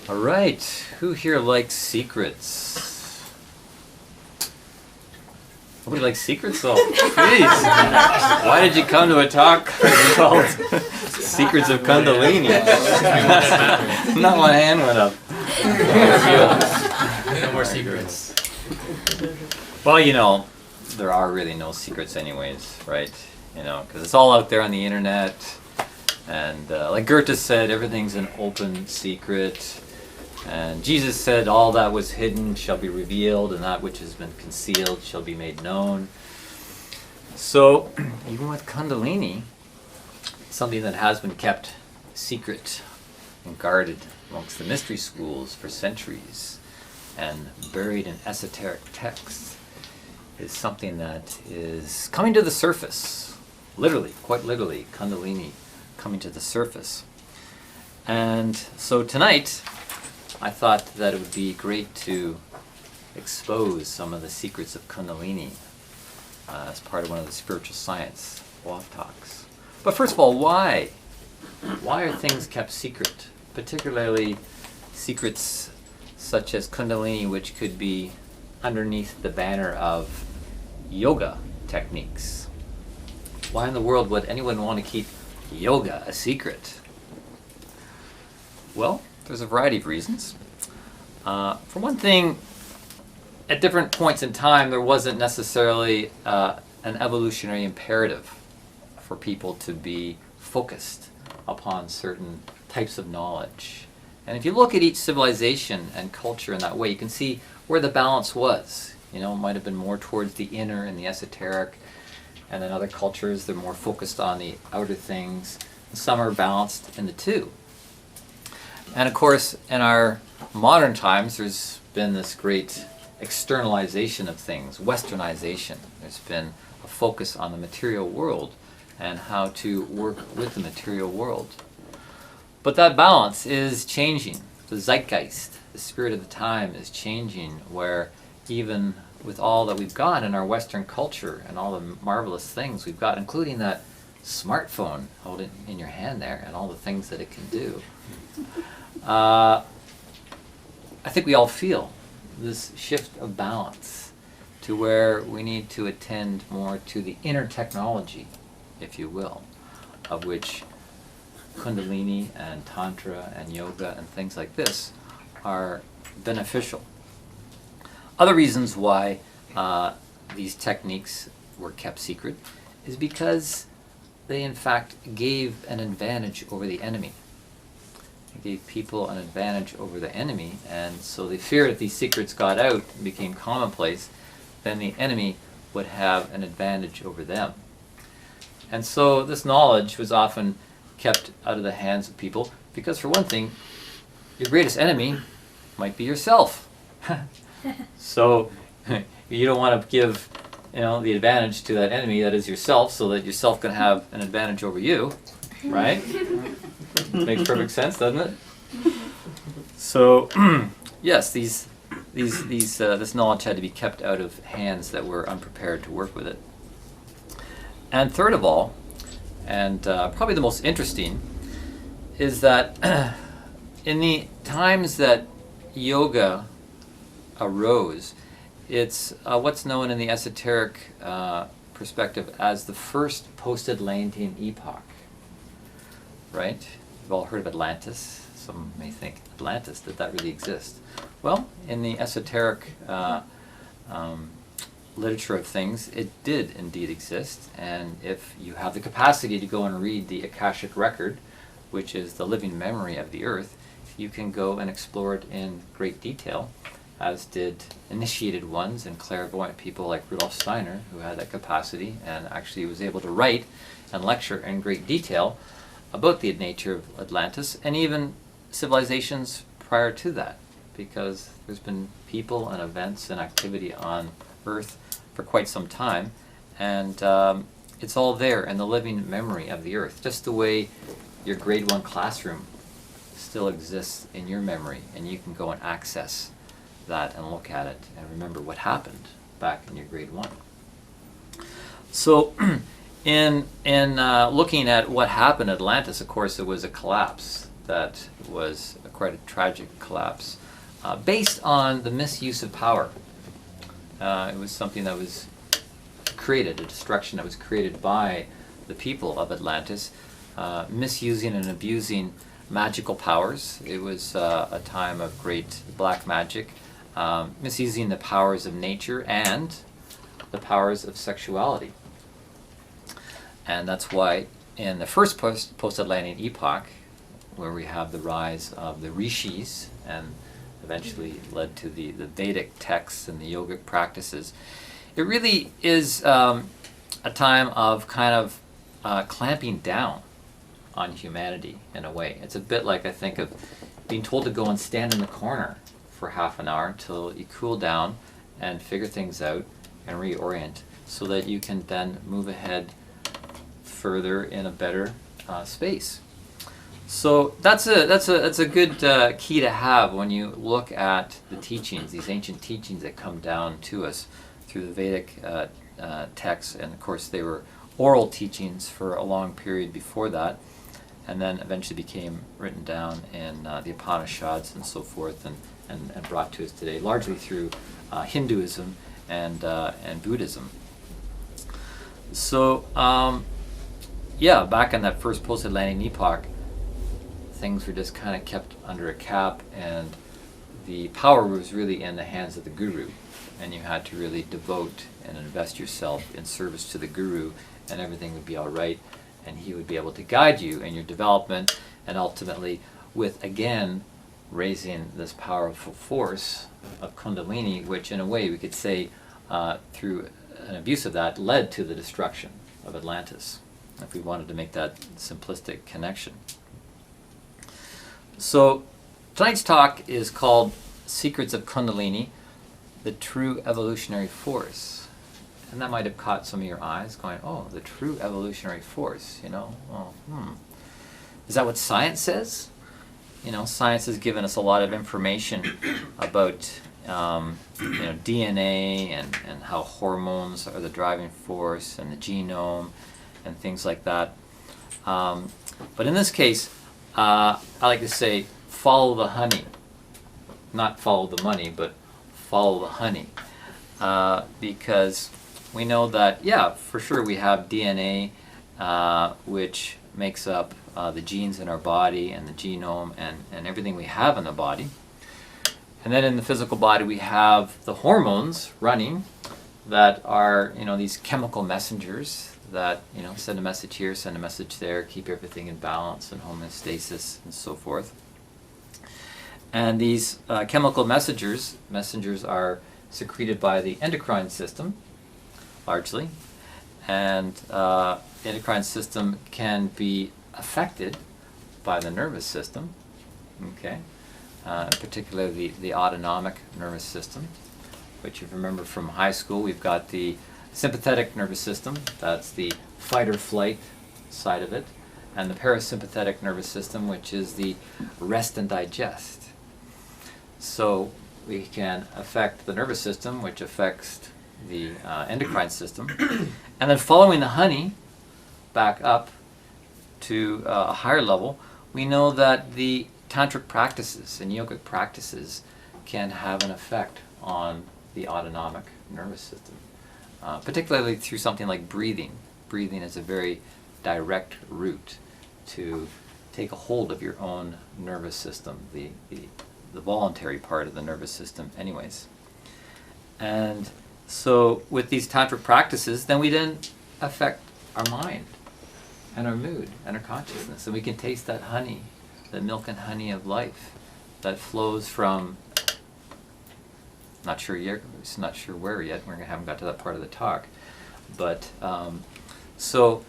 All right, who here likes secrets? Nobody likes secrets though. Jeez. Why did you come to a talk called Secrets of Kundalini? Not one hand went up. No more secrets. Well, there are really no secrets anyways, right? Because it's all out there on the internet. And like Goethe said, everything's an open secret. And Jesus said, all that was hidden shall be revealed, and that which has been concealed shall be made known. So, even with Kundalini, something that has been kept secret and guarded amongst the mystery schools for centuries, and buried in esoteric texts, is something that is coming to the surface. Literally, quite literally, Kundalini coming to the surface. And so tonight, I thought that it would be great to expose some of the secrets of Kundalini as part of one of the spiritual science walk talks. But first of all, why? Why are things kept secret? Particularly secrets such as Kundalini, which could be underneath the banner of yoga techniques. Why in the world would anyone want to keep yoga a secret? Well, there's a variety of reasons. For one thing, at different points in time, there wasn't necessarily an evolutionary imperative for people to be focused upon certain types of knowledge. And if you look at each civilization and culture in that way, you can see where the balance was. It might have been more towards the inner and the esoteric, and in other cultures, they're more focused on the outer things. And some are balanced in the two. And of course, in our modern times, there's been this great externalization of things, westernization. There's been a focus on the material world and how to work with the material world. But that balance is changing. The zeitgeist, the spirit of the time is changing, where even with all that we've got in our Western culture and all the marvelous things we've got, including that smartphone, hold it in your hand there, and all the things that it can do. I think we all feel this shift of balance to where we need to attend more to the inner technology, if you will, of which Kundalini and Tantra and yoga and things like this are beneficial. Other reasons why these techniques were kept secret is because they in fact gave an advantage over the enemy. It gave people an advantage over the enemy, and so they feared if these secrets got out and became commonplace, then the enemy would have an advantage over them. And so this knowledge was often kept out of the hands of people because, for one thing, your greatest enemy might be yourself. So you don't want to give the advantage to that enemy that is yourself, so that yourself can have an advantage over you, right? Makes perfect sense, doesn't it? So yes, this knowledge had to be kept out of hands that were unprepared to work with it. And third of all, and probably the most interesting, is that in the times that yoga arose, it's what's known in the esoteric perspective as the first post-Atlantean epoch. Right? You've all heard of Atlantis. Some may think, Atlantis, did that really exist? Well, in the esoteric literature of things, it did indeed exist. And if you have the capacity to go and read the Akashic Record, which is the living memory of the earth, you can go and explore it in great detail, as did initiated ones and clairvoyant people like Rudolf Steiner, who had that capacity and actually was able to write and lecture in great detail about the nature of Atlantis and even civilizations prior to that, because there's been people and events and activity on Earth for quite some time, and it's all there in the living memory of the Earth, just the way your grade 1 classroom still exists in your memory, and you can go and access that and look at it and remember what happened back in your grade 1. So in looking at what happened at Atlantis, of course, it was a collapse. that was quite a tragic collapse, based on the misuse of power. It was something that was created, a destruction that was created by the people of Atlantis, misusing and abusing magical powers. It was a time of great black magic, misusing the powers of nature and the powers of sexuality. And that's why in the first post-Atlantean epoch, where we have the rise of the rishis and eventually led to the Vedic texts and the yogic practices, it really is a time of kind of clamping down on humanity in a way. It's a bit like, I think, of being told to go and stand in the corner for half an hour till you cool down and figure things out and reorient so that you can then move ahead further in a better space. So that's a good key to have when you look at the teachings, these ancient teachings that come down to us through the Vedic texts, and of course they were oral teachings for a long period before that, and then eventually became written down in the Upanishads and so forth, and brought to us today, largely through Hinduism and Buddhism. So yeah, back in that first post-Atlantean epoch, things were just kind of kept under a cap, and the power was really in the hands of the guru, and you had to really devote and invest yourself in service to the guru, and everything would be all right, and he would be able to guide you in your development, and ultimately with, again, raising this powerful force of Kundalini, which in a way we could say through an abuse of that led to the destruction of Atlantis, if we wanted to make that simplistic connection. So tonight's talk is called Secrets of Kundalini, the True Evolutionary Force. And that might have caught some of your eyes going, oh, the true evolutionary force, you know, is that what science says? You know, science has given us a lot of information about DNA and how hormones are the driving force, and the genome and things like that. But in this case, I like to say, follow the honey. Not follow the money, but follow the honey. Because we know that, yeah, for sure we have DNA, which makes up the genes in our body and the genome and everything we have in the body. And then in the physical body we have the hormones running that are, these chemical messengers that, send a message here, send a message there, keep everything in balance and homeostasis and so forth. And these chemical messengers are secreted by the endocrine system, largely. And the endocrine system can be affected by the nervous system, okay? Particularly the autonomic nervous system, which you remember from high school. We've got the sympathetic nervous system, that's the fight or flight side of it, and the parasympathetic nervous system, which is the rest and digest. So we can affect the nervous system, which affects the endocrine system, and then following the honey back up to a higher level, we know that the tantric practices and yogic practices can have an effect on the autonomic nervous system, particularly through something like breathing. Breathing is a very direct route to take a hold of your own nervous system, the voluntary part of the nervous system anyways. And so with these tantric practices, then we then affect our mind and our mood and our consciousness, and we can taste that honey, the milk and honey of life that flows from, not sure where yet, we haven't got to that part of the talk, but so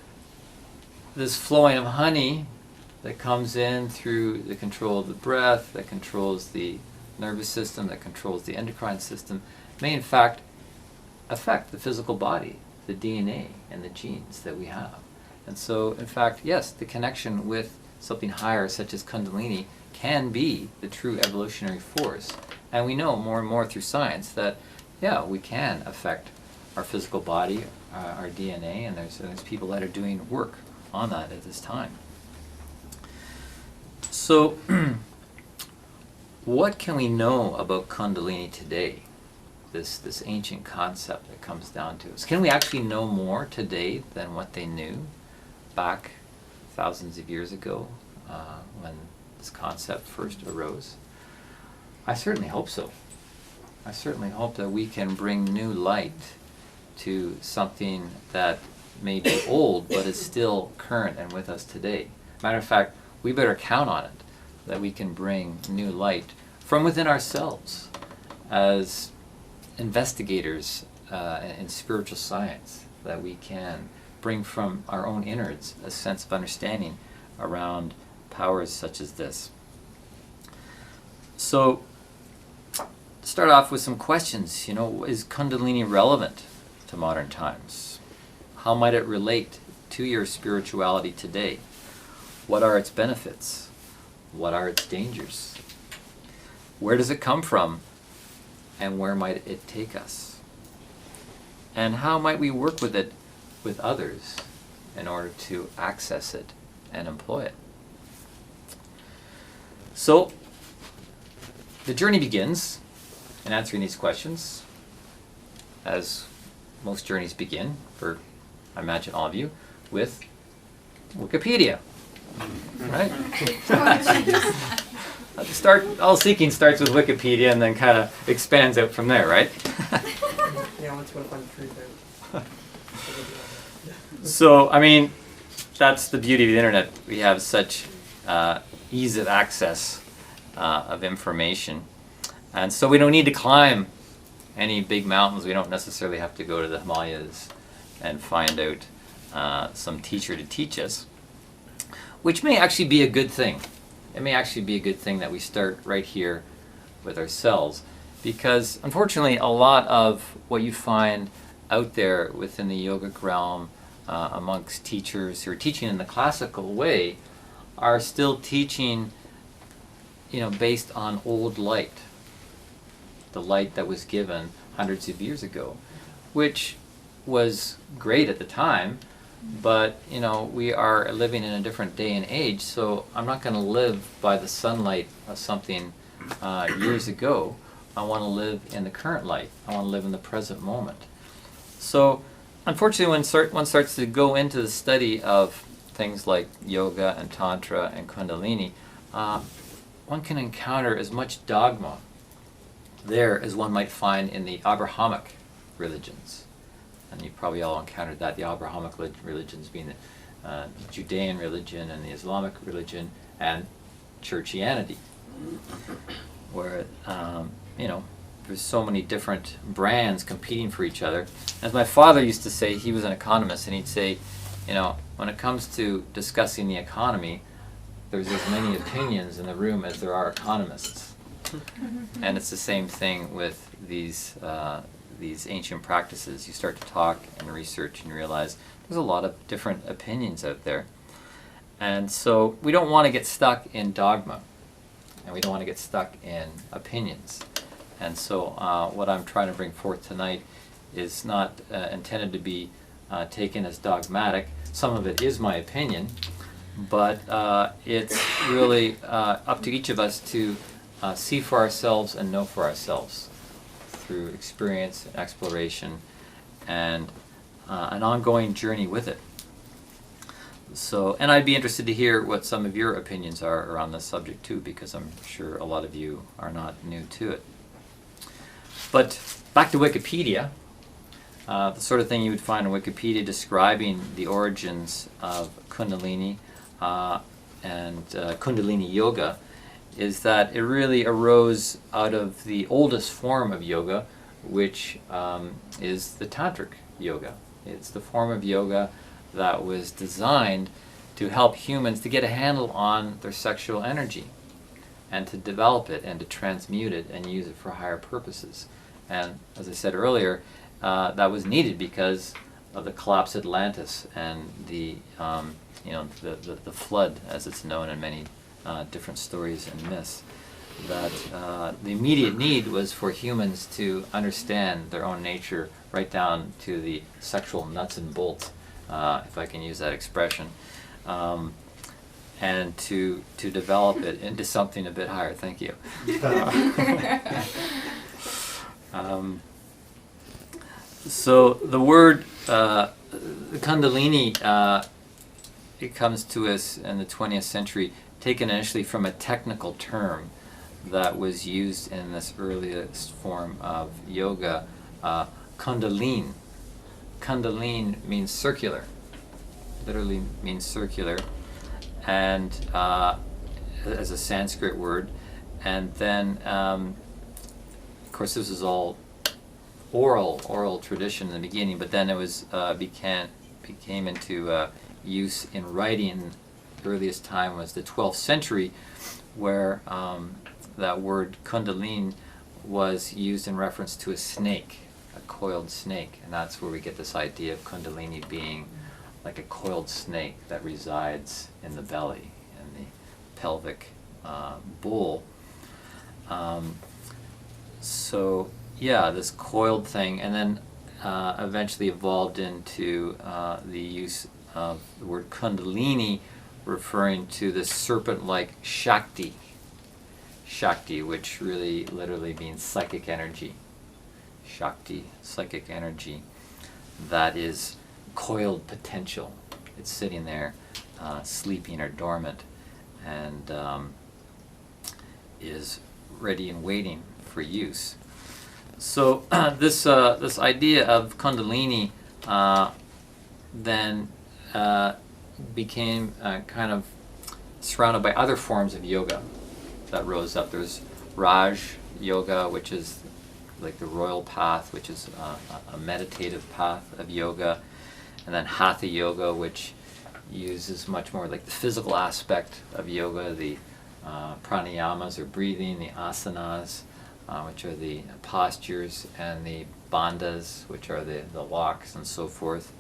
this flowing of honey that comes in through the control of the breath, that controls the nervous system, that controls the endocrine system, may in fact affect the physical body, the DNA and the genes that we have. And so, in fact, yes, the connection with something higher such as Kundalini can be the true evolutionary force. And we know more and more through science that, yeah, we can affect our physical body, our DNA, and there's people that are doing work on that at this time. So, what can we know about Kundalini today? This ancient concept that comes down to us. Can we actually know more today than what they knew back thousands of years ago when this concept first arose? I certainly hope so. I certainly hope that we can bring new light to something that may be old but is still current and with us today. Matter of fact, we better count on it, that we can bring new light from within ourselves as investigators in spiritual science, that we can bring from our own innards a sense of understanding around powers such as this. So, start off with some questions. Is Kundalini relevant to modern times? How might it relate to your spirituality today? What are its benefits? What are its dangers? Where does it come from? And where might it take us? And how might we work with it with others in order to access it and employ it? So, the journey begins in answering these questions, as most journeys begin, for I imagine all of you, with Wikipedia. Right? All seeking starts with Wikipedia and then kind of expands out from there, right? Yeah, I want to find the truth out. So, I mean, that's the beauty of the internet. We have such ease of access of information. And so we don't need to climb any big mountains. We don't necessarily have to go to the Himalayas and find out some teacher to teach us, which may actually be a good thing. It may actually be a good thing that we start right here with ourselves, because unfortunately a lot of what you find out there within the yogic realm amongst teachers who are teaching in the classical way are still teaching, based on old light, the light that was given hundreds of years ago, which was great at the time. But, we are living in a different day and age, so I'm not going to live by the sunlight of something years ago. I want to live in the current light. I want to live in the present moment. So, unfortunately, when one starts to go into the study of things like yoga and tantra and Kundalini, one can encounter as much dogma there as one might find in the Abrahamic religions. And you've probably all encountered that, the Abrahamic religions being the Judean religion and the Islamic religion and churchianity, where, there's so many different brands competing for each other. As my father used to say, he was an economist, and he'd say, when it comes to discussing the economy, there's as many opinions in the room as there are economists. And it's the same thing with these ancient practices. You start to talk and research and realize there's a lot of different opinions out there. And so we don't want to get stuck in dogma, and we don't want to get stuck in opinions. And so what I'm trying to bring forth tonight is not intended to be taken as dogmatic. Some of it is my opinion, but it's really up to each of us to see for ourselves and know for ourselves through experience and exploration and an ongoing journey with it. So, and I'd be interested to hear what some of your opinions are around this subject too, because I'm sure a lot of you are not new to it. But back to Wikipedia, the sort of thing you would find in Wikipedia describing the origins of Kundalini and Kundalini yoga is that it really arose out of the oldest form of yoga, which is the tantric yoga. It's the form of yoga that was designed to help humans to get a handle on their sexual energy and to develop it and to transmute it and use it for higher purposes. And as I said earlier, that was needed because of the collapse of Atlantis and the flood, as it's known in many different stories and myths. That the immediate need was for humans to understand their own nature right down to the sexual nuts and bolts, if I can use that expression. and to develop it into something a bit higher. Thank you. So the word Kundalini, it comes to us in the 20th century, taken initially from a technical term that was used in this earliest form of yoga, Kundalini. Kundalini means circular, literally means circular, and as a Sanskrit word. And then, of course, this is all oral tradition in the beginning, but then it was became into use in writing. The earliest time was the 12th century, where that word Kundalini was used in reference to a snake, a coiled snake, and that's where we get this idea of Kundalini being like a coiled snake that resides in the belly, in the pelvic bowl. So yeah, this coiled thing, and then eventually evolved into the use of the word Kundalini, referring to the serpent-like Shakti, which really literally means psychic energy. Shakti, psychic energy, that is coiled potential. It's sitting there, sleeping or dormant, and is ready and waiting for use. So this idea of Kundalini then became kind of surrounded by other forms of yoga that rose up. There's Raj Yoga, which is like the royal path, which is a meditative path of yoga, and then Hatha Yoga, which uses much more like the physical aspect of yoga, the pranayamas or breathing, the asanas, which are the postures, and the bandhas, which are the walks and so forth.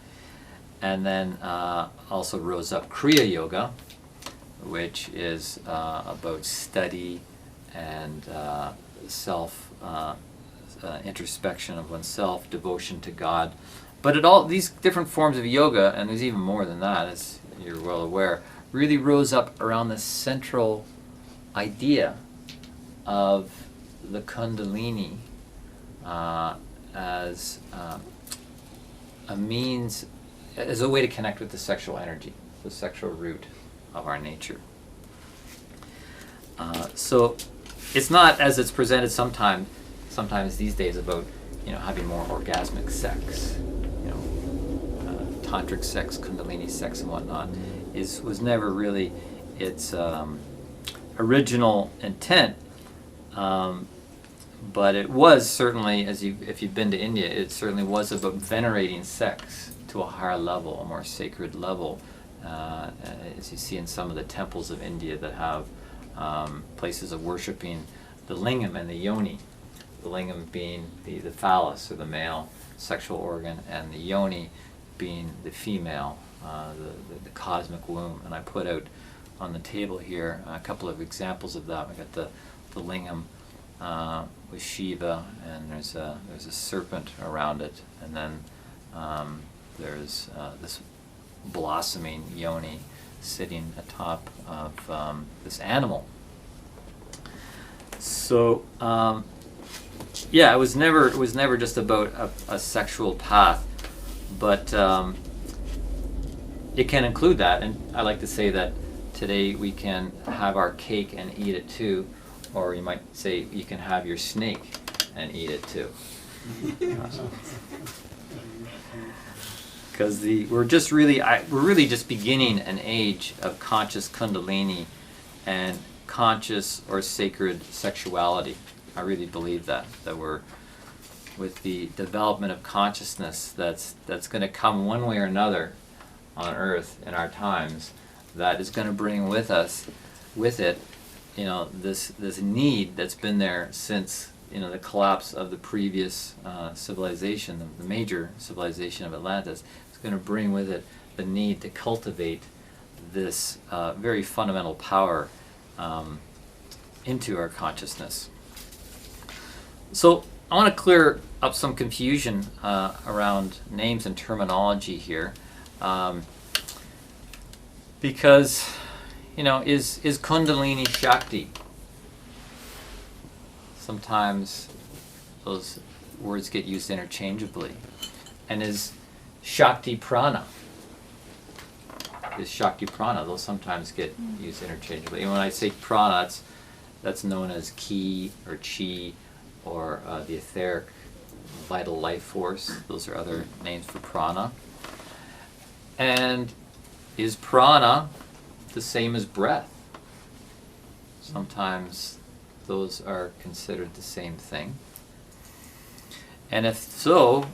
And then also rose up Kriya Yoga, which is about study and self introspection of oneself, devotion to God. But these different forms of yoga, and there's even more than that, as you're well aware, really rose up around the central idea of the Kundalini as a means, as a way to connect with the sexual energy, the sexual root of our nature. So it's not, as it's presented sometimes these days, about having more orgasmic sex, tantric sex, Kundalini sex, and whatnot. Was never really its original intent. But it was certainly, if you've been to India, it certainly was about venerating sex to a higher level, a more sacred level, as you see in some of the temples of India that have places of worshipping the lingam and the yoni. The lingam being the phallus, or the male sexual organ, and the yoni being the female, the cosmic womb. And I put out on the table here a couple of examples of that. We got the lingam with Shiva, and there's a serpent around it, and then there's this blossoming yoni sitting atop of this animal. So yeah, it was never just about a sexual path, but it can include that. And I like to say that today we can have our cake and eat it too, or you might say you can have your snake and eat it too. Because we're really just beginning an age of conscious Kundalini and conscious or sacred sexuality. I really believe that we're, with the development of consciousness that's going to come one way or another on Earth in our times, that is going to bring with it, this need that's been there since the collapse of the previous civilization, the major civilization of Atlantis. It's going to bring with it the need to cultivate this very fundamental power into our consciousness. So I want to clear up some confusion around names and terminology here, because is Kundalini Shakti? Sometimes those words get used interchangeably. And is Shakti Prana? Is Shakti Prana? Those sometimes get used interchangeably. And when I say Prana, that's known as Ki or Chi or the etheric vital life force. Those are other names for Prana. And is Prana the same as breath? Sometimes those are considered the same thing. And if so,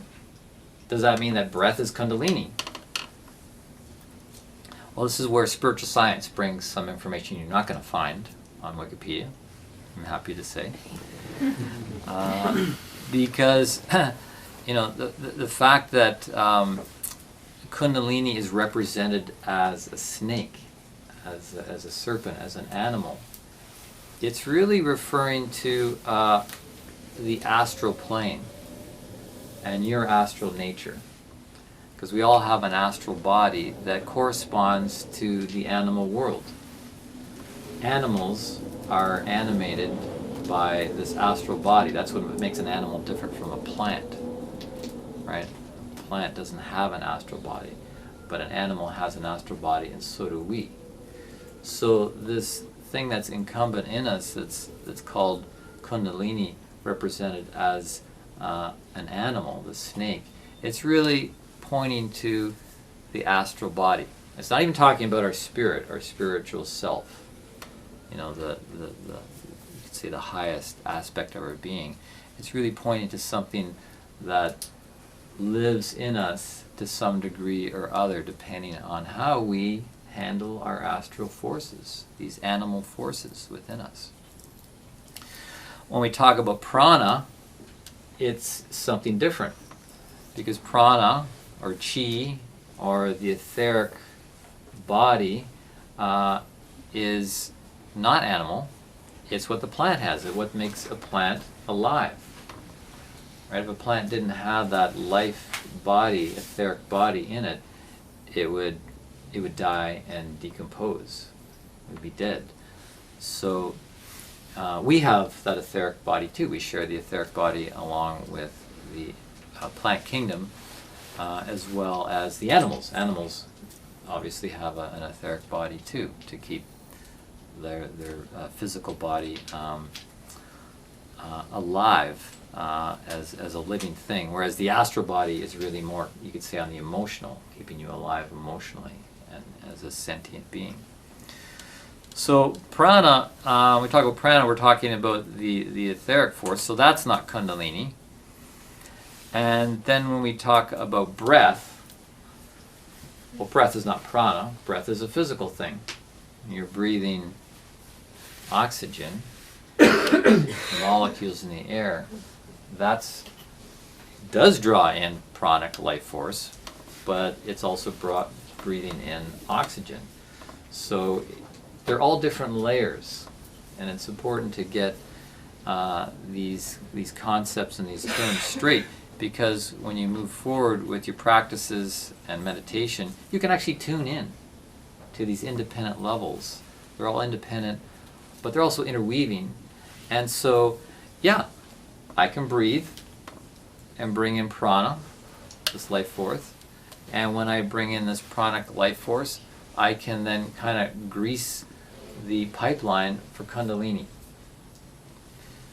does that mean that breath is Kundalini? Well, this is where spiritual science brings some information you're not going to find on Wikipedia, I'm happy to say. Because, the fact that Kundalini is represented as a snake, as a serpent, as an animal, it's really referring to the astral plane and your astral nature. Because we all have an astral body that corresponds to the animal world. Animals are animated by this astral body. That's what makes an animal different from a plant, right? A plant doesn't have an astral body, but an animal has an astral body, and so do we. So this thing that's incumbent in us, that's called Kundalini, represented as an animal, the snake, it's really pointing to the astral body. It's not even talking about our spirit, our spiritual self. You could say the highest aspect of our being. It's really pointing to something that lives in us to some degree or other, depending on how we handle our astral forces, these animal forces within us. When we talk about prana, it's something different, because prana, or chi, or the etheric body, is not animal. It's what the plant has. It's what makes a plant alive. Right? If a plant didn't have that life body, etheric body in it, it would die and decompose. It would be dead. So we have that etheric body too. We share the etheric body along with the plant kingdom, as well as the animals. Animals obviously have an etheric body too, to keep their physical body alive as a living thing, whereas the astral body is really more, you could say, on the emotional, keeping you alive emotionally and as a sentient being. So prana, when we talk about prana, we're talking about the etheric force, so that's not Kundalini. And then when we talk about breath, well, breath is not prana. Breath is a physical thing. You're breathing oxygen, molecules in the air. That does draw in pranic life force, but it's also breathing in oxygen. So they're all different layers, and it's important to get these concepts and these terms straight, because when you move forward with your practices and meditation, you can actually tune in to these independent levels. They're all independent, but they're also interweaving. And so, yeah, I can breathe and bring in prana, this life force. And when I bring in this pranic life force, I can then kind of grease the pipeline for Kundalini,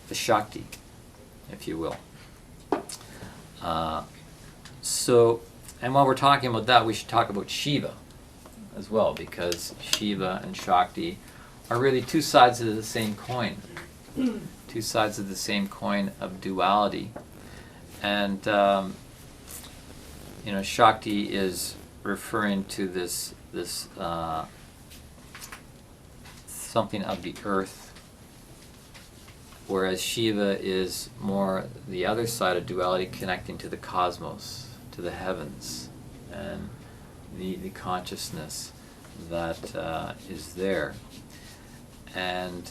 the Shakti, if you will. And while we're talking about that, we should talk about Shiva as well, because Shiva and Shakti are really two sides of the same coin. Two sides of the same coin of duality. And, Shakti is referring to this something of the earth, whereas Shiva is more the other side of duality, connecting to the cosmos, to the heavens, and the consciousness that is there. And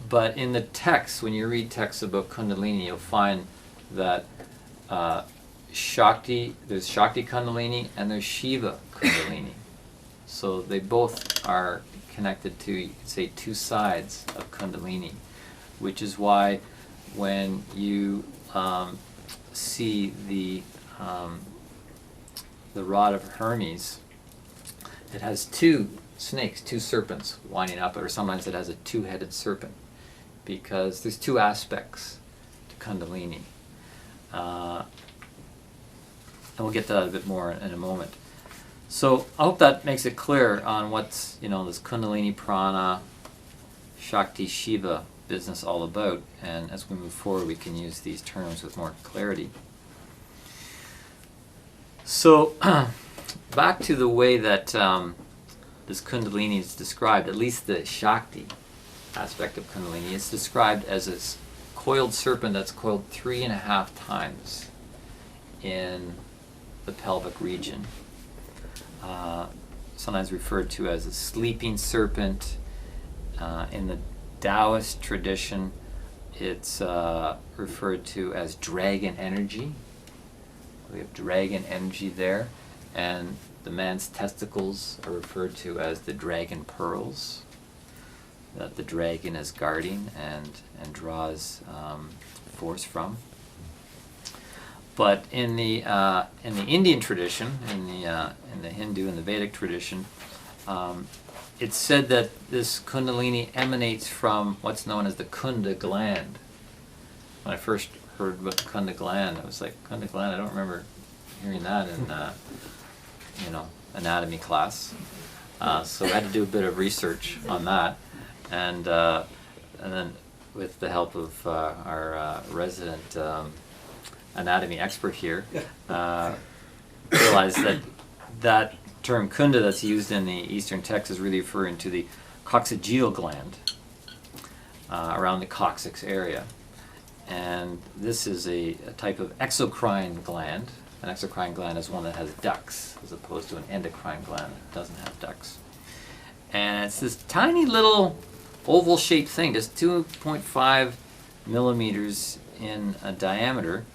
but in the text, when you read texts about Kundalini, you'll find that Shakti, there's Shakti Kundalini and there's Shiva Kundalini. So they both are connected to, you could say, two sides of Kundalini, which is why when you see the rod of Hermes, it has two snakes, two serpents winding up it, or sometimes it has a two-headed serpent, because there's two aspects to Kundalini. And we'll get to that a bit more in a moment. So I hope that makes it clear on what's, this Kundalini, Prana, Shakti, Shiva business all about. And as we move forward, we can use these terms with more clarity. So back to the way that this Kundalini is described, at least the Shakti aspect of Kundalini, it's described as a coiled serpent that's coiled 3.5 times in the pelvic region. Sometimes referred to as a sleeping serpent. In the Taoist tradition, it's referred to as dragon energy. We have dragon energy there, and the man's testicles are referred to as the dragon pearls, that the dragon is guarding and draws force from. But in the Indian tradition, in the Hindu and the Vedic tradition, it's said that this Kundalini emanates from what's known as the Kunda gland. When I first heard about the Kunda gland, I was like, Kunda gland? I don't remember hearing that in anatomy class. So I had to do a bit of research on that, and then with the help of our resident anatomy expert here, realized that term Kunda that's used in the Eastern text is really referring to the coccygeal gland around the coccyx area. And this is a type of exocrine gland. An exocrine gland is one that has ducts, as opposed to an endocrine gland that doesn't have ducts. And it's this tiny little oval-shaped thing, just 2.5 millimeters in diameter,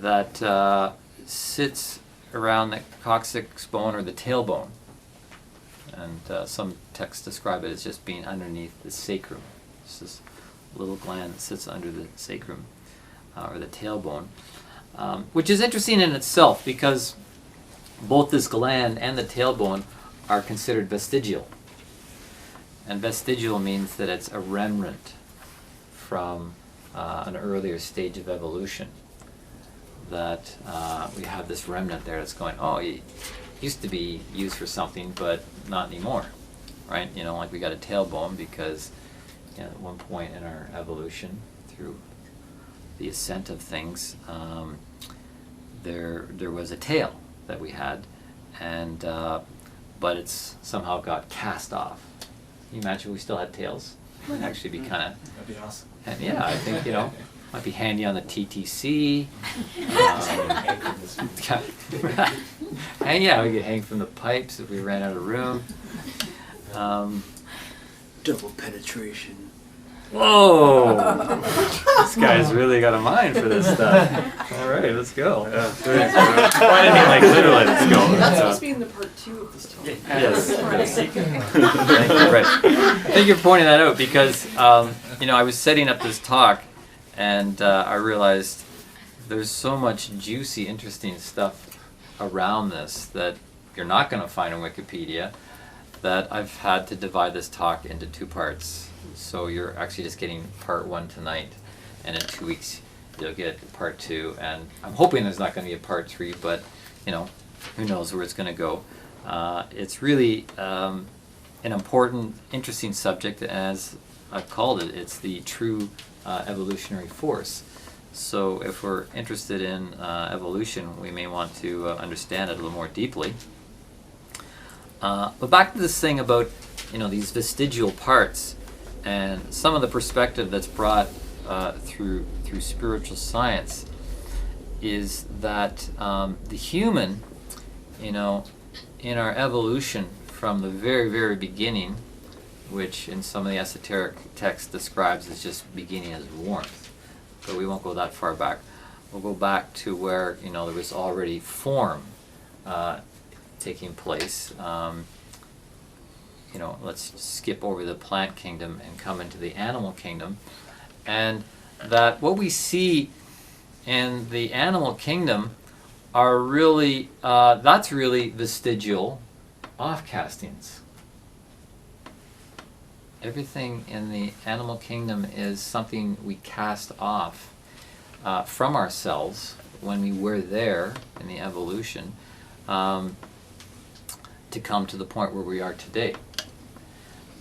that sits around the coccyx bone or the tailbone. And some texts describe it as just being underneath the sacrum. It's this little gland that sits under the sacrum or the tailbone, which is interesting in itself because both this gland and the tailbone are considered vestigial. And vestigial means that it's a remnant from an earlier stage of evolution. That we have this remnant there that's going, oh, it used to be used for something, but not anymore, right? Like we got a tailbone because at one point in our evolution, through the ascent of things, there was a tail that we had, and but it's somehow got cast off. Can you imagine if we still had tails? It would actually be kind of... That'd be awesome. And yeah, I think, might be handy on the TTC. And yeah, we could hang from the pipes if we ran out of room. Double penetration. Whoa! This guy's really got a mind for this stuff. All right, let's go. I didn't mean like literally, let's go. That's supposed to be in the part 2 of this talk. Yes. Thank you. Right. Thank you for pointing that out because I was setting up this talk and I realized there's so much juicy, interesting stuff around this that you're not going to find in Wikipedia, that I've had to divide this talk into 2 parts. So you're actually just getting part 1 tonight, and in 2 weeks you'll get part 2. And I'm hoping there's not going to be a part 3, but who knows where it's going to go. It's really an important, interesting subject, as I've called it. It's the true evolutionary force. So if we're interested in evolution, we may want to understand it a little more deeply. But back to this thing about these vestigial parts, and some of the perspective that's brought through spiritual science is that the human, in our evolution from the very, very beginning, which in some of the esoteric texts describes as just beginning as warmth, but we won't go that far back. We'll go back to where there was already form taking place let's skip over the plant kingdom and come into the animal kingdom. And that what we see in the animal kingdom are really, that's really vestigial off-castings. Everything in the animal kingdom is something we cast off from ourselves when we were there in the evolution, to come to the point where we are today.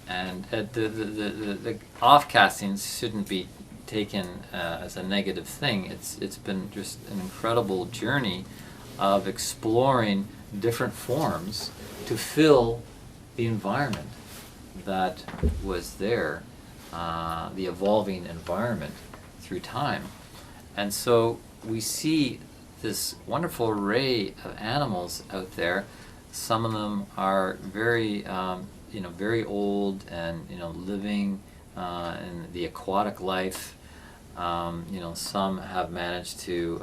And the off-castings shouldn't be taken as a negative thing. It's been just an incredible journey of exploring different forms to fill the environment that was there, the evolving environment through time. And so we see this wonderful array of animals out there. Some of them are very, very old and, living in the aquatic life. Some have managed to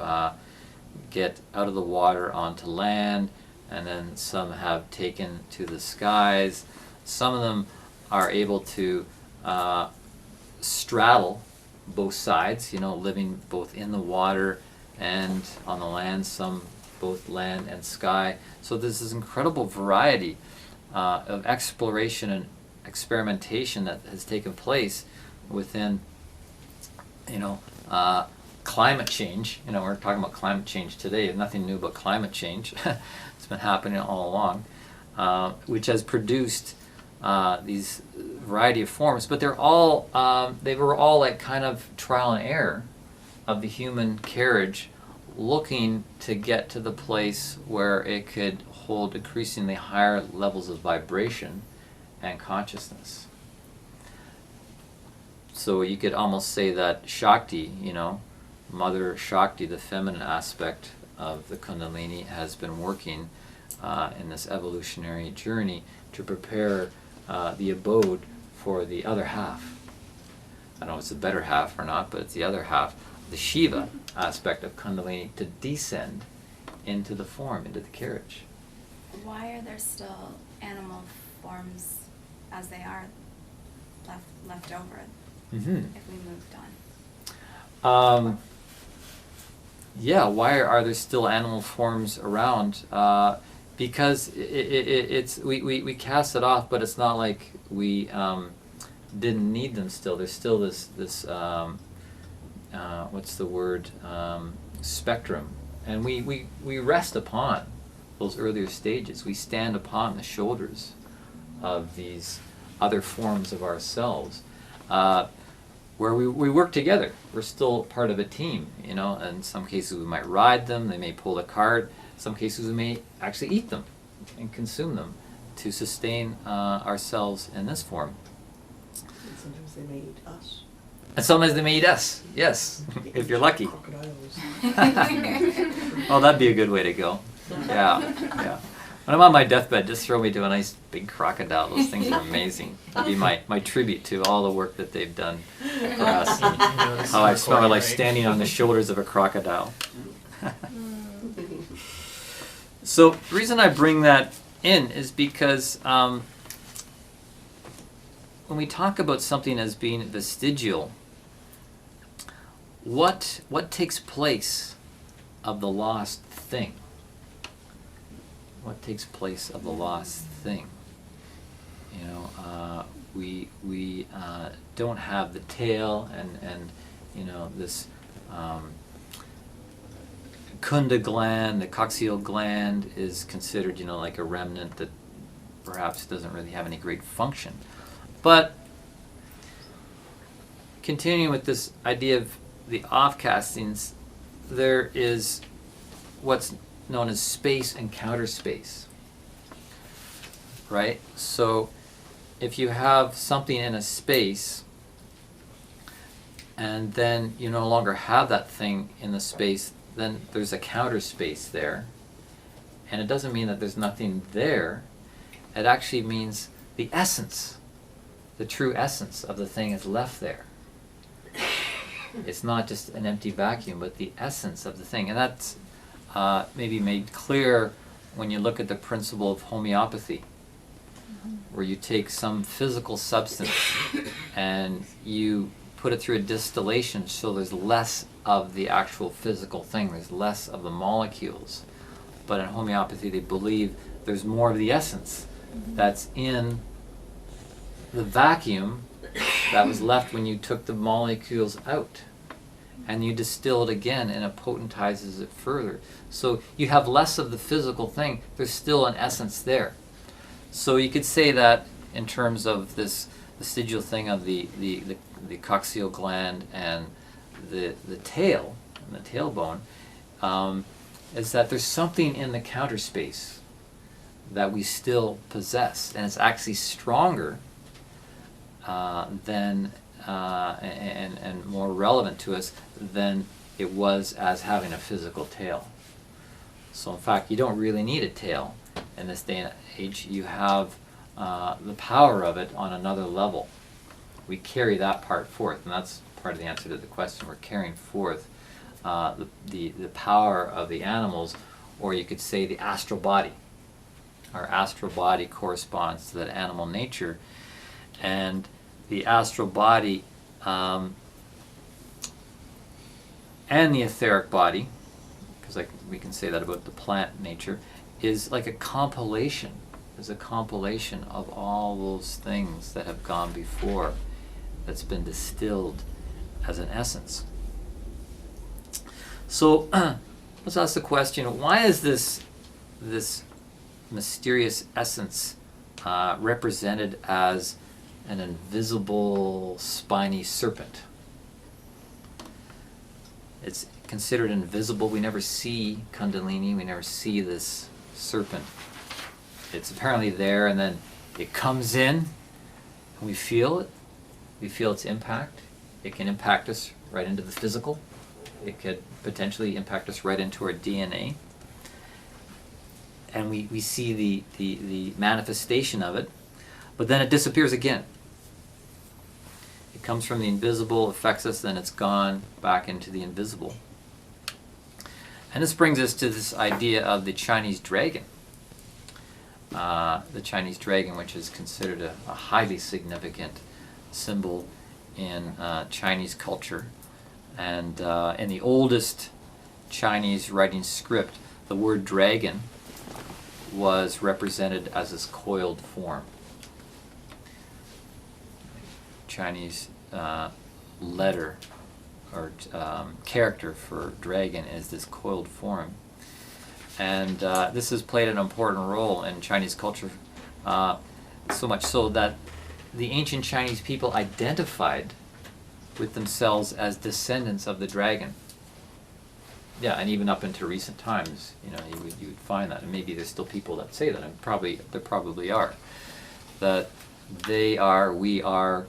get out of the water onto land, and then some have taken to the skies. Some of them are able to straddle both sides, living both in the water and on the land, some both land and sky. So there's this incredible variety of exploration and experimentation that has taken place within, climate change. We're talking about climate change today. There's nothing new about climate change. It's been happening all along, which has produced these variety of forms, but they're all they were all like kind of trial and error of the human carriage, looking to get to the place where it could hold increasingly higher levels of vibration and consciousness. So you could almost say that Shakti, Mother Shakti, the feminine aspect of the Kundalini, has been working in this evolutionary journey to prepare the abode for the other half. I don't know if it's the better half or not, but it's the other half, the Shiva aspect of Kundalini, to descend into the form, into the carriage. Why are there still animal forms as they are left over if we moved on? Why are there still animal forms around? Because it's we cast it off, but it's not like we didn't need them still. There's still this what's the word, spectrum, and we rest upon those earlier stages. We stand upon the shoulders of these other forms of ourselves, where we work together. We're still part of a team, In some cases we might ride them, they may pull the cart. In some cases we may actually eat them and consume them to sustain ourselves in this form. And sometimes they may eat us. And sometimes they may eat us, yes, if you're lucky. Crocodiles. Oh, that'd be a good way to go. Yeah. When I'm on my deathbed, just throw me to a nice big crocodile. Those things are amazing. That'd be my tribute to all the work that they've done for us. And how I've spent my life standing on the shoulders of a crocodile. So the reason I bring that in is because when we talk about something as being vestigial, what takes place of the lost thing? What takes place of the lost thing? We don't have the tail, and this Kunda gland, the coccygeal gland, is considered like a remnant that perhaps doesn't really have any great function. But continuing with this idea of the off-castings, there is what's known as space and counter space, right? So if you have something in a space and then you no longer have that thing in the space, then there's a counter space there. And it doesn't mean that there's nothing there. It actually means the essence, the true essence of the thing is left there. It's not just an empty vacuum, but the essence of the thing. And that's maybe made clear when you look at the principle of homeopathy. where you take some physical substance and you put it through a distillation, so there's less of the actual physical thing, there's less of the molecules. But in homeopathy, they believe there's more of the essence that's in the vacuum that was left when you took the molecules out. And you distill it again, and it potentizes it further. So you have less of the physical thing, there's still an essence there. So you could say that in terms of this vestigial thing of the coccygeal gland and the tail, and the tailbone, is that there's something in the counter space that we still possess, and it's actually stronger than and more relevant to us than it was as having a physical tail. So in fact, you don't really need a tail in this day and age. You have the power of it on another level. We carry that part forth, and that's part of the answer to the question. We're carrying forth the power of the animals, or you could say the astral body. Our astral body corresponds to that animal nature, and the astral body and the etheric body, because like we can say that about the plant nature, is like a compilation. Is a compilation of all those things that have gone before, that's been distilled as an essence. So let's ask the question: why is this mysterious essence represented as an invisible spiny serpent? It's considered invisible. We never see Kundalini. We never see this serpent. It's apparently there, and then it comes in, and we feel it. We feel its impact. It can impact us right into the physical. It could potentially impact us right into our DNA. And we see the manifestation of it, but then it disappears again. It comes from the invisible, affects us, then it's gone back into the invisible. And this brings us to this idea of the Chinese dragon. The Chinese dragon, which is considered a highly significant symbol in Chinese culture. And in the oldest Chinese writing script, the word dragon was represented as this coiled form. Chinese letter or character for dragon is this coiled form. And this has played an important role in Chinese culture, so much so that the ancient Chinese people identified with themselves as descendants of the dragon. Yeah, and even up into recent times, you would find that, and maybe there's still people that say that, and there probably are, that we are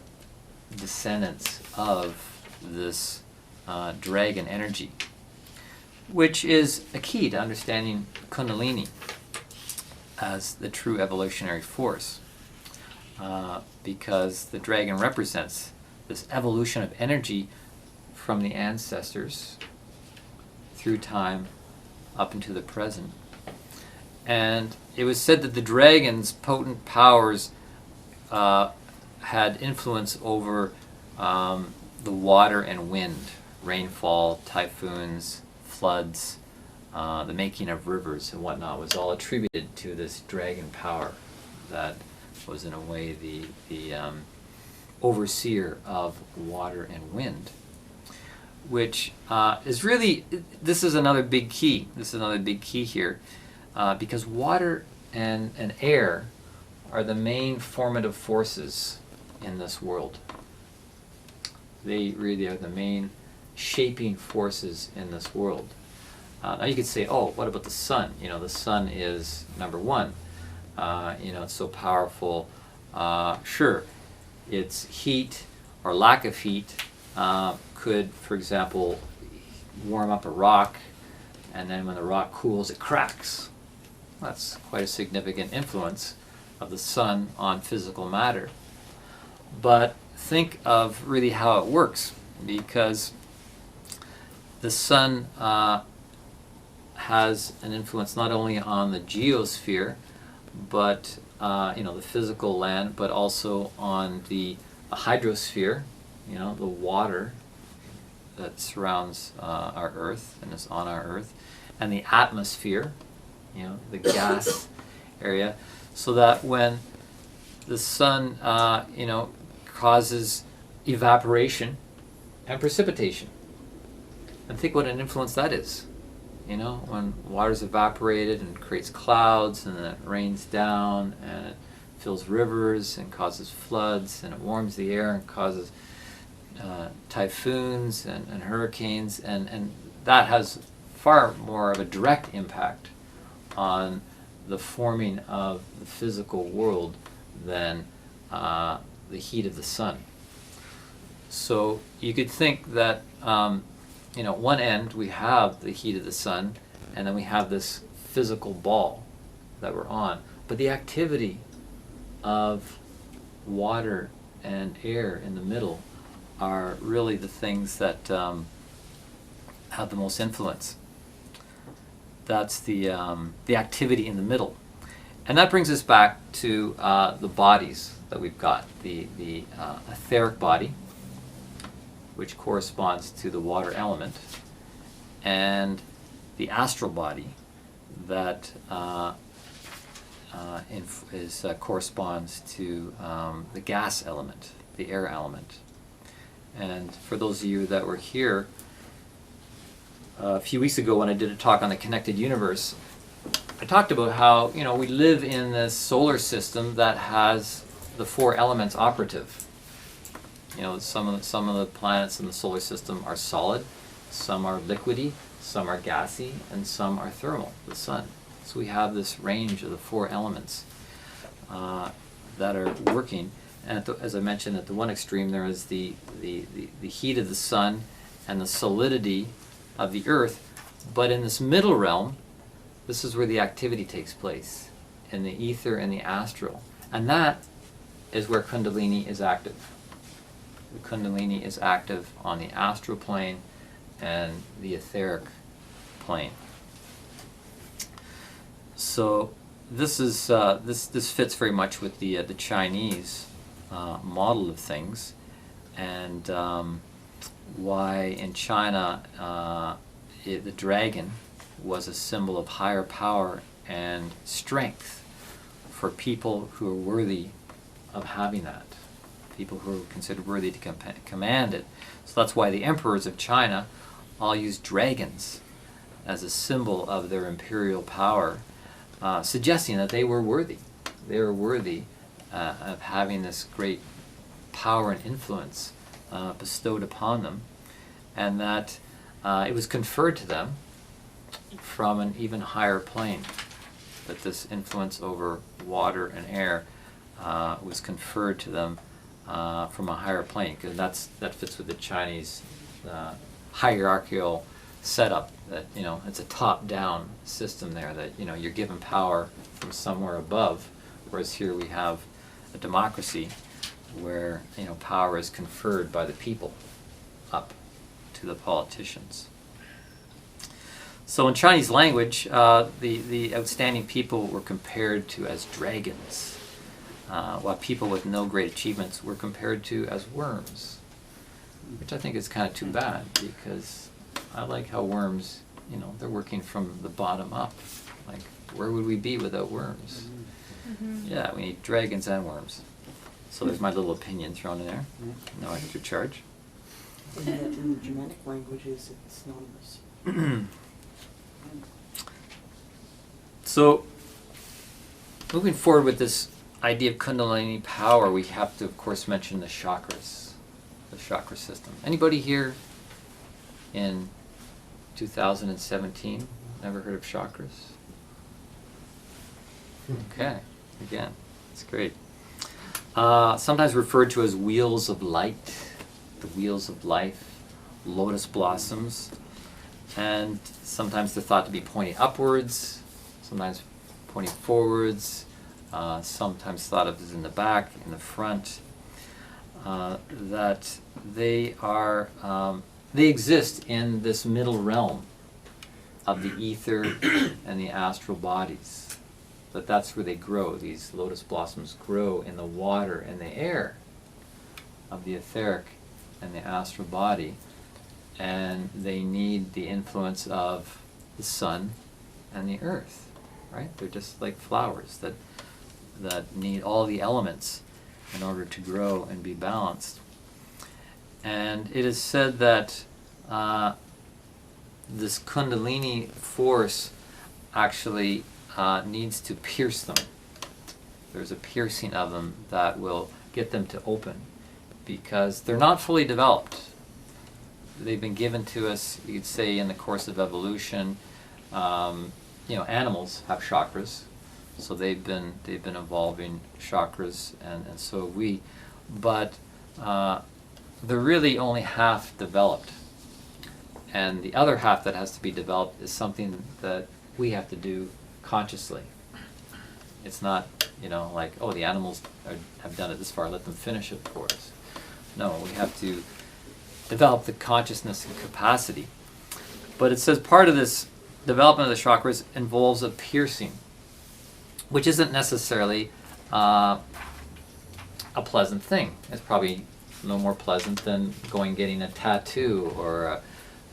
descendants of this dragon energy, which is a key to understanding Kundalini as the true evolutionary force, because the dragon represents this evolution of energy from the ancestors through time up into the present. And it was said that the dragon's potent powers had influence over the water and wind, rainfall, typhoons, floods, the making of rivers and whatnot, was all attributed to this dragon power that was in a way the overseer of water and wind, which is really, this is another big key. This is another big key here, because water and air are the main formative forces in this world. They really are the main shaping forces in this world. Now you could say, oh, what about the sun? The sun is number one. It's so powerful. Sure, its heat or lack of heat could, for example, warm up a rock, and then when the rock cools, it cracks. That's quite a significant influence of the sun on physical matter. But think of really how it works, because the sun has an influence not only on the geosphere, but the physical land, but also on the hydrosphere, the water that surrounds our Earth and is on our Earth, and the atmosphere, the gas area, so that when the sun, causes evaporation and precipitation. And think what an influence that is. When water's evaporated and creates clouds, and then it rains down and it fills rivers and causes floods, and it warms the air and causes typhoons and hurricanes, and that has far more of a direct impact on the forming of the physical world than the heat of the sun. So you could think that one end we have the heat of the sun, and then we have this physical ball that we're on. But the activity of water and air in the middle are really the things that have the most influence. That's the activity in the middle. And that brings us back to the bodies that we've got. The etheric body, which corresponds to the water element, and the astral body that corresponds to the gas element, the air element. And for those of you that were here a few weeks ago when I did a talk on the connected universe, I talked about how we live in this solar system that has the four elements operative. Some of the planets in the solar system are solid, some are liquidy, some are gassy, and some are thermal, the sun. So we have this range of the four elements that are working. And as I mentioned, at the one extreme there is the heat of the sun and the solidity of the earth. But in this middle realm, this is where the activity takes place, in the ether and the astral. And that is where Kundalini is active. The Kundalini is active on the astral plane and the etheric plane. So this is this fits very much with the Chinese model of things, and why in China the dragon was a symbol of higher power and strength for people who are worthy of having that, people who are considered worthy to command it. So that's why the emperors of China all used dragons as a symbol of their imperial power, suggesting that they were worthy. They were worthy of having this great power and influence bestowed upon them, and that it was conferred to them from an even higher plane, that this influence over water and air was conferred to them from a higher plane, because that fits with the Chinese hierarchical setup, that it's a top-down system there, that you're given power from somewhere above, whereas here we have a democracy where power is conferred by the people up to the politicians. So in Chinese language, the outstanding people were compared to as dragons, while people with no great achievements were compared to as worms, which I think is kind of too bad, because I like how worms, they're working from the bottom up. Like, where would we be without worms? Mm-hmm. Yeah, we need dragons and worms. So there's my little opinion thrown in there. No extra charge. In the Germanic languages, it's synonymous. So, moving forward with this idea of Kundalini power, we have to, of course, mention the chakras, the chakra system. Anybody here in 2017 never heard of chakras? Okay, again, that's great. Sometimes referred to as wheels of light, the wheels of life, lotus blossoms, and sometimes they're thought to be pointing upwards, sometimes pointing forwards, sometimes thought of as in the back, in the front, that they are, they exist in this middle realm of the ether and the astral bodies. that's where they grow. These lotus blossoms grow in the water and the air of the etheric and the astral body, and they need the influence of the sun and the earth, right? They're just like flowers that need all the elements in order to grow and be balanced. And it is said that this Kundalini force actually needs to pierce them. There's a piercing of them that will get them to open, because they're not fully developed. They've been given to us, you could say, in the course of evolution. Animals have chakras, so they've been evolving chakras, and so have we. But they're really only half developed, and the other half that has to be developed is something that we have to do consciously. It's not, like, oh, the animals have done it this far, let them finish it for us. No, we have to develop the consciousness and capacity. But it says part of this development of the chakras involves a piercing, which isn't necessarily a pleasant thing. It's probably no more pleasant than getting a tattoo or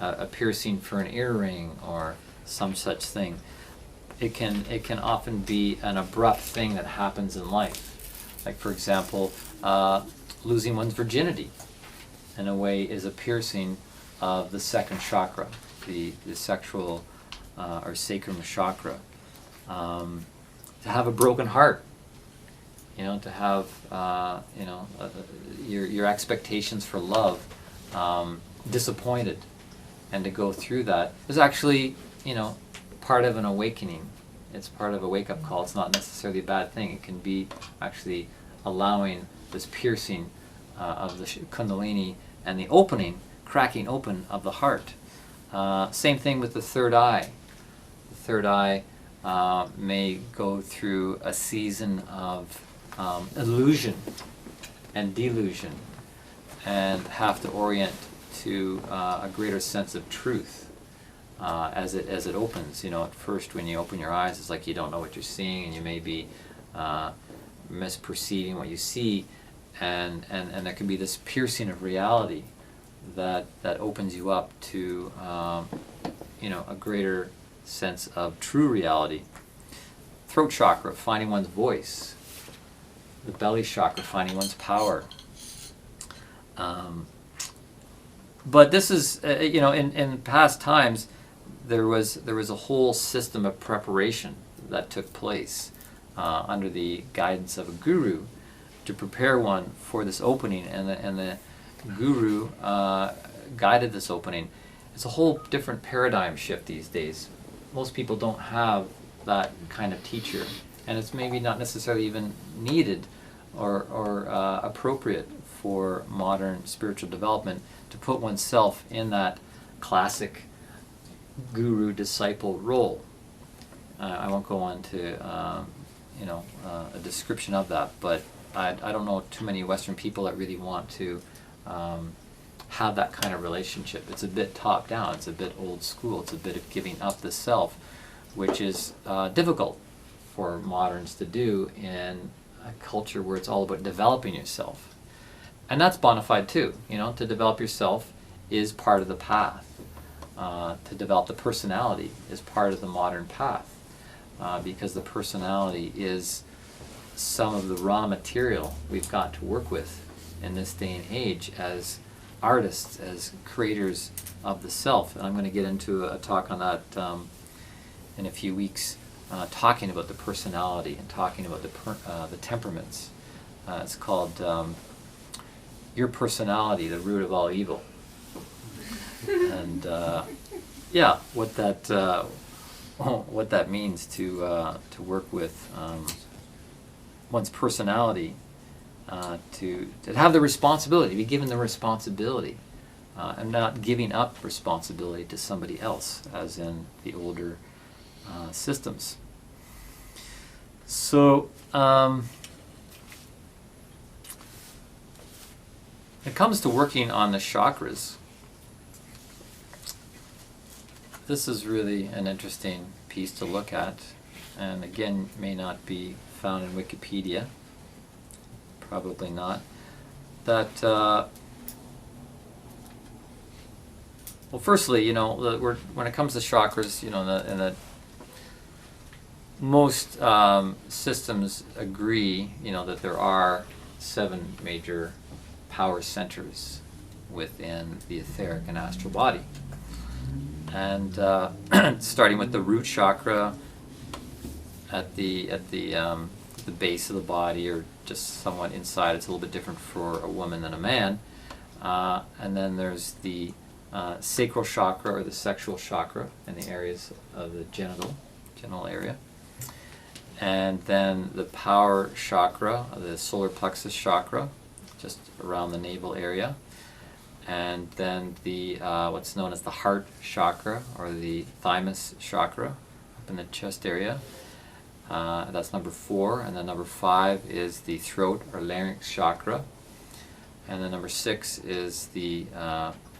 a piercing for an earring or some such thing. It can often be an abrupt thing that happens in life. Like, for example, losing one's virginity, in a way, is a piercing of the second chakra, the sexual or sacrum chakra. To have a broken heart, to have your expectations for love disappointed, and to go through that is actually part of an awakening. It's part of a wake-up call. It's not necessarily a bad thing. It can be actually allowing this piercing of the Kundalini and the opening, cracking open of the heart. Same thing with the third eye. The third eye may go through a season of illusion and delusion, and have to orient to a greater sense of truth as it opens. At first, when you open your eyes, it's like you don't know what you're seeing, and you may be misperceiving what you see, and there can be this piercing of reality that opens you up to a greater sense of true reality. Throat chakra, finding one's voice. The belly chakra, finding one's power. But this is, in past times, there was a whole system of preparation that took place under the guidance of a guru to prepare one for this opening, and the guru guided this opening. It's a whole different paradigm shift these days. Most people don't have that kind of teacher, and it's maybe not necessarily even needed or appropriate for modern spiritual development to put oneself in that classic guru-disciple role. I won't go on to a description of that, but I don't know too many Western people that really want to have that kind of relationship. It's a bit top-down, it's a bit old school, it's a bit of giving up the self, which is difficult for moderns to do in a culture where it's all about developing yourself. And that's bona fide too. To develop yourself is part of the path. To develop the personality is part of the modern path, because the personality is some of the raw material we've got to work with in this day and age as artists, as creators of the self. And I'm going to get into a talk on that in a few weeks, talking about the personality and talking about the temperaments. It's called Your Personality, the Root of All Evil. And what that means to work with one's personality, to have the responsibility, to be given the responsibility, and not giving up responsibility to somebody else, as in the older systems. So it comes to working on the chakras. This is really an interesting piece to look at. and again may not be found in Wikipedia, probably not, that well, firstly, you know, when it comes to chakras, you know, in the most systems agree, you know, that there are 7 major power centers within the etheric and astral body, and starting with the root chakra at the base of the body, or just somewhat inside. It's a little bit different for a woman than a man, and then there's the sacral chakra, or the sexual chakra, in the areas of the genital area. And then the power chakra, the solar plexus chakra, just around the navel area. And then the what's known as the heart chakra, or the thymus chakra, up in the chest area. That's number 4. And then number 5 is the throat or larynx chakra. And then number 6 is the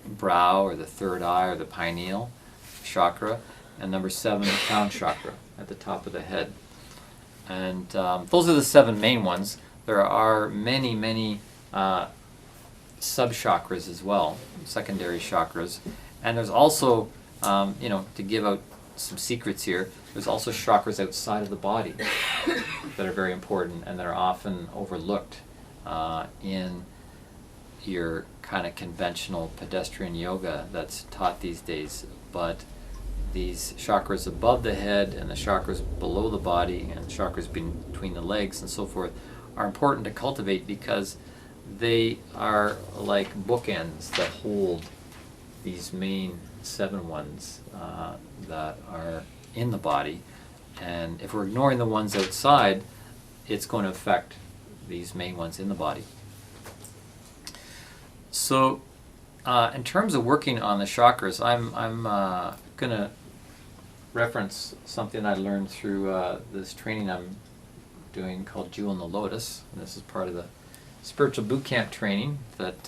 brow, or the third eye, or the pineal chakra. And number 7, the crown chakra at the top of the head. And those are the 7 main ones. There are many, many sub-chakras as well, secondary chakras. And there's also, you know, to give out some secrets here, there's also chakras outside of the body that are very important and that are often overlooked in your kind of conventional pedestrian yoga that's taught these days. But these chakras above the head and the chakras below the body and the chakras between the legs and so forth are important to cultivate, because they are like bookends that hold these main 7 ones that are in the body. And if we're ignoring the ones outside, it's going to affect these main ones in the body. So in terms of working on the chakras, I'm going to reference something I learned through this training I'm doing called Jewel in the Lotus. And this is part of the spiritual boot camp training that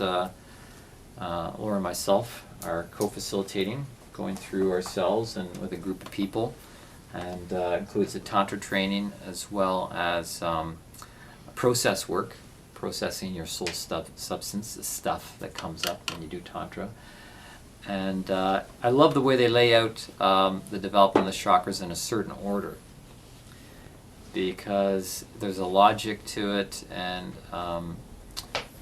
Laura and myself are co-facilitating, going through ourselves and with a group of people, and includes the Tantra training as well as process work, processing your soul substance, the stuff that comes up when you do Tantra. And I love the way they lay out the development of the chakras in a certain order, because there's a logic to it, and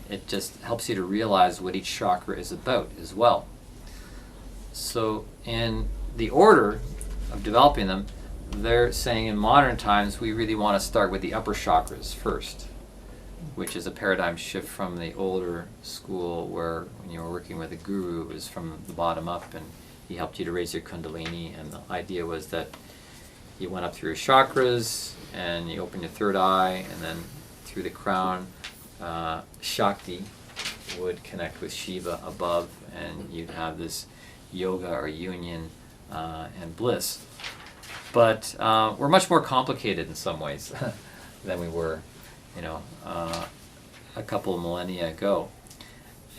it just helps you to realize what each chakra is about as well. So in the order of developing them, they're saying in modern times we really want to start with the upper chakras first, which is a paradigm shift from the older school where when you were working with a guru, it was from the bottom up and he helped you to raise your Kundalini, and the idea was that you went up through your chakras and you opened your third eye, and then through the crown, Shakti would connect with Shiva above, and you'd have this yoga or union and bliss. But we're much more complicated in some ways than we were, you know, a couple of millennia ago.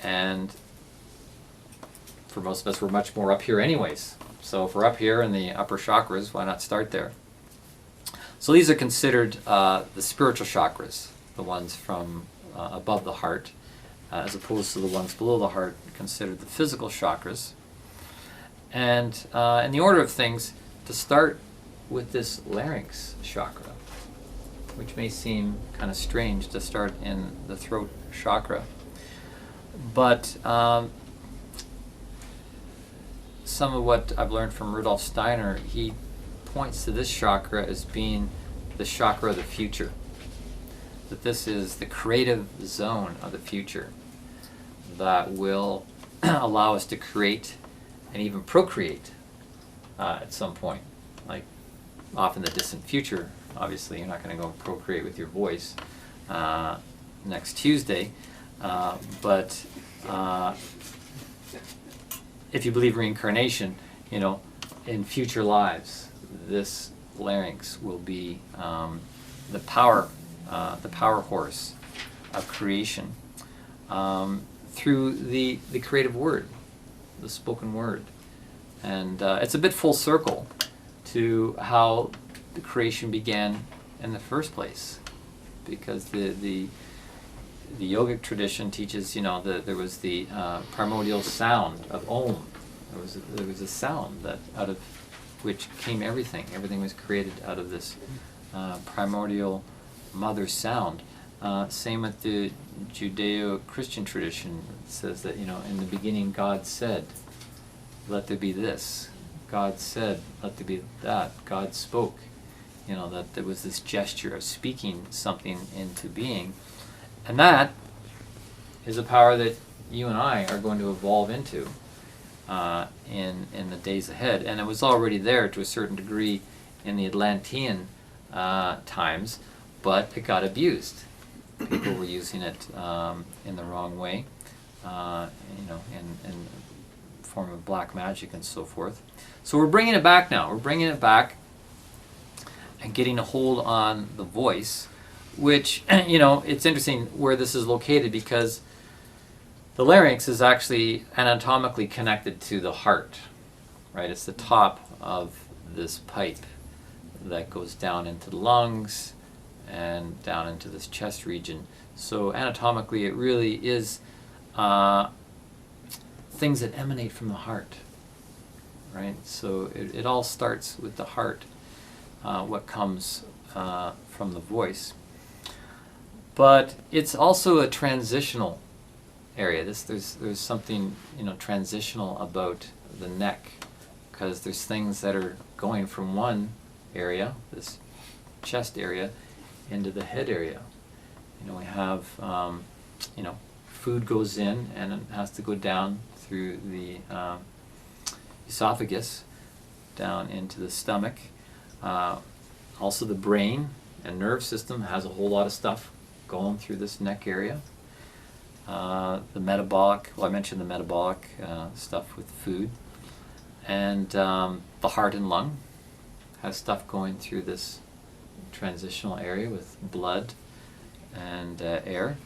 And for most of us, we're much more up here anyways. So if we're up here in the upper chakras, why not start there? So these are considered the spiritual chakras, the ones from above the heart, as opposed to the ones below the heart, considered the physical chakras. And in the order of things, to start with this larynx chakra, which may seem kind of strange to start in the throat chakra. But some of what I've learned from Rudolf Steiner, he points to this chakra as being the chakra of the future. That this is the creative zone of the future that will allow us to create and even procreate at some point. Like off in the distant future, obviously you're not going to go procreate with your voice next Tuesday, but if you believe reincarnation, you know, in future lives, this larynx will be the power horse of creation through the creative word, the spoken word. And it's a bit full circle to how the creation began in the first place, because the yogic tradition teaches, that there was the primordial sound of Om. There was a sound that out of which came everything. Everything was created out of this primordial mother sound. Same with the Judeo-Christian tradition. It says that, in the beginning God said, let there be this. God said, let there be that. God spoke. That there was this gesture of speaking something into being. And that is a power that you and I are going to evolve into in the days ahead. And it was already there to a certain degree in the Atlantean times, but it got abused. People were using it in the wrong way, in form of black magic and so forth. So we're bringing it back now. We're bringing it back and getting a hold on the voice, which, it's interesting where this is located, because the larynx is actually anatomically connected to the heart, right? It's the top of this pipe that goes down into the lungs and down into this chest region. So anatomically, it really is things that emanate from the heart, right? So it all starts with the heart, what comes from the voice. But it's also a transitional area. There's something transitional about the neck, because there's things that are going from one area, this chest area, into the head area. We have food goes in and it has to go down through the esophagus down into the stomach. Also the brain and nerve system has a whole lot of stuff going through this neck area. The metabolic, I mentioned the metabolic stuff with food. And the heart and lung has stuff going through this transitional area with blood and air.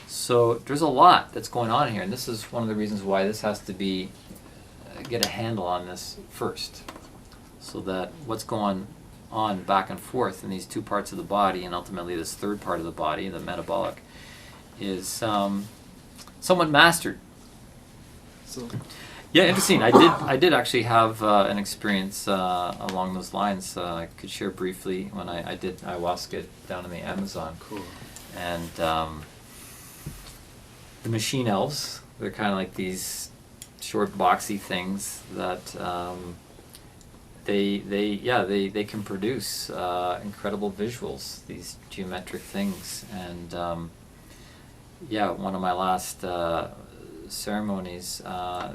So there's a lot that's going on here, and this is one of the reasons why this has to be get a handle on this first, so that what's going on back and forth in these two parts of the body, and ultimately this third part of the body, the metabolic, is somewhat mastered. So, yeah, interesting. I did actually have an experience along those lines. I could share briefly when I did ayahuasca down in the Amazon. cool. And the machine elves, they're kind of like these short boxy things that they can produce incredible visuals, these geometric things. And one of my last ceremonies,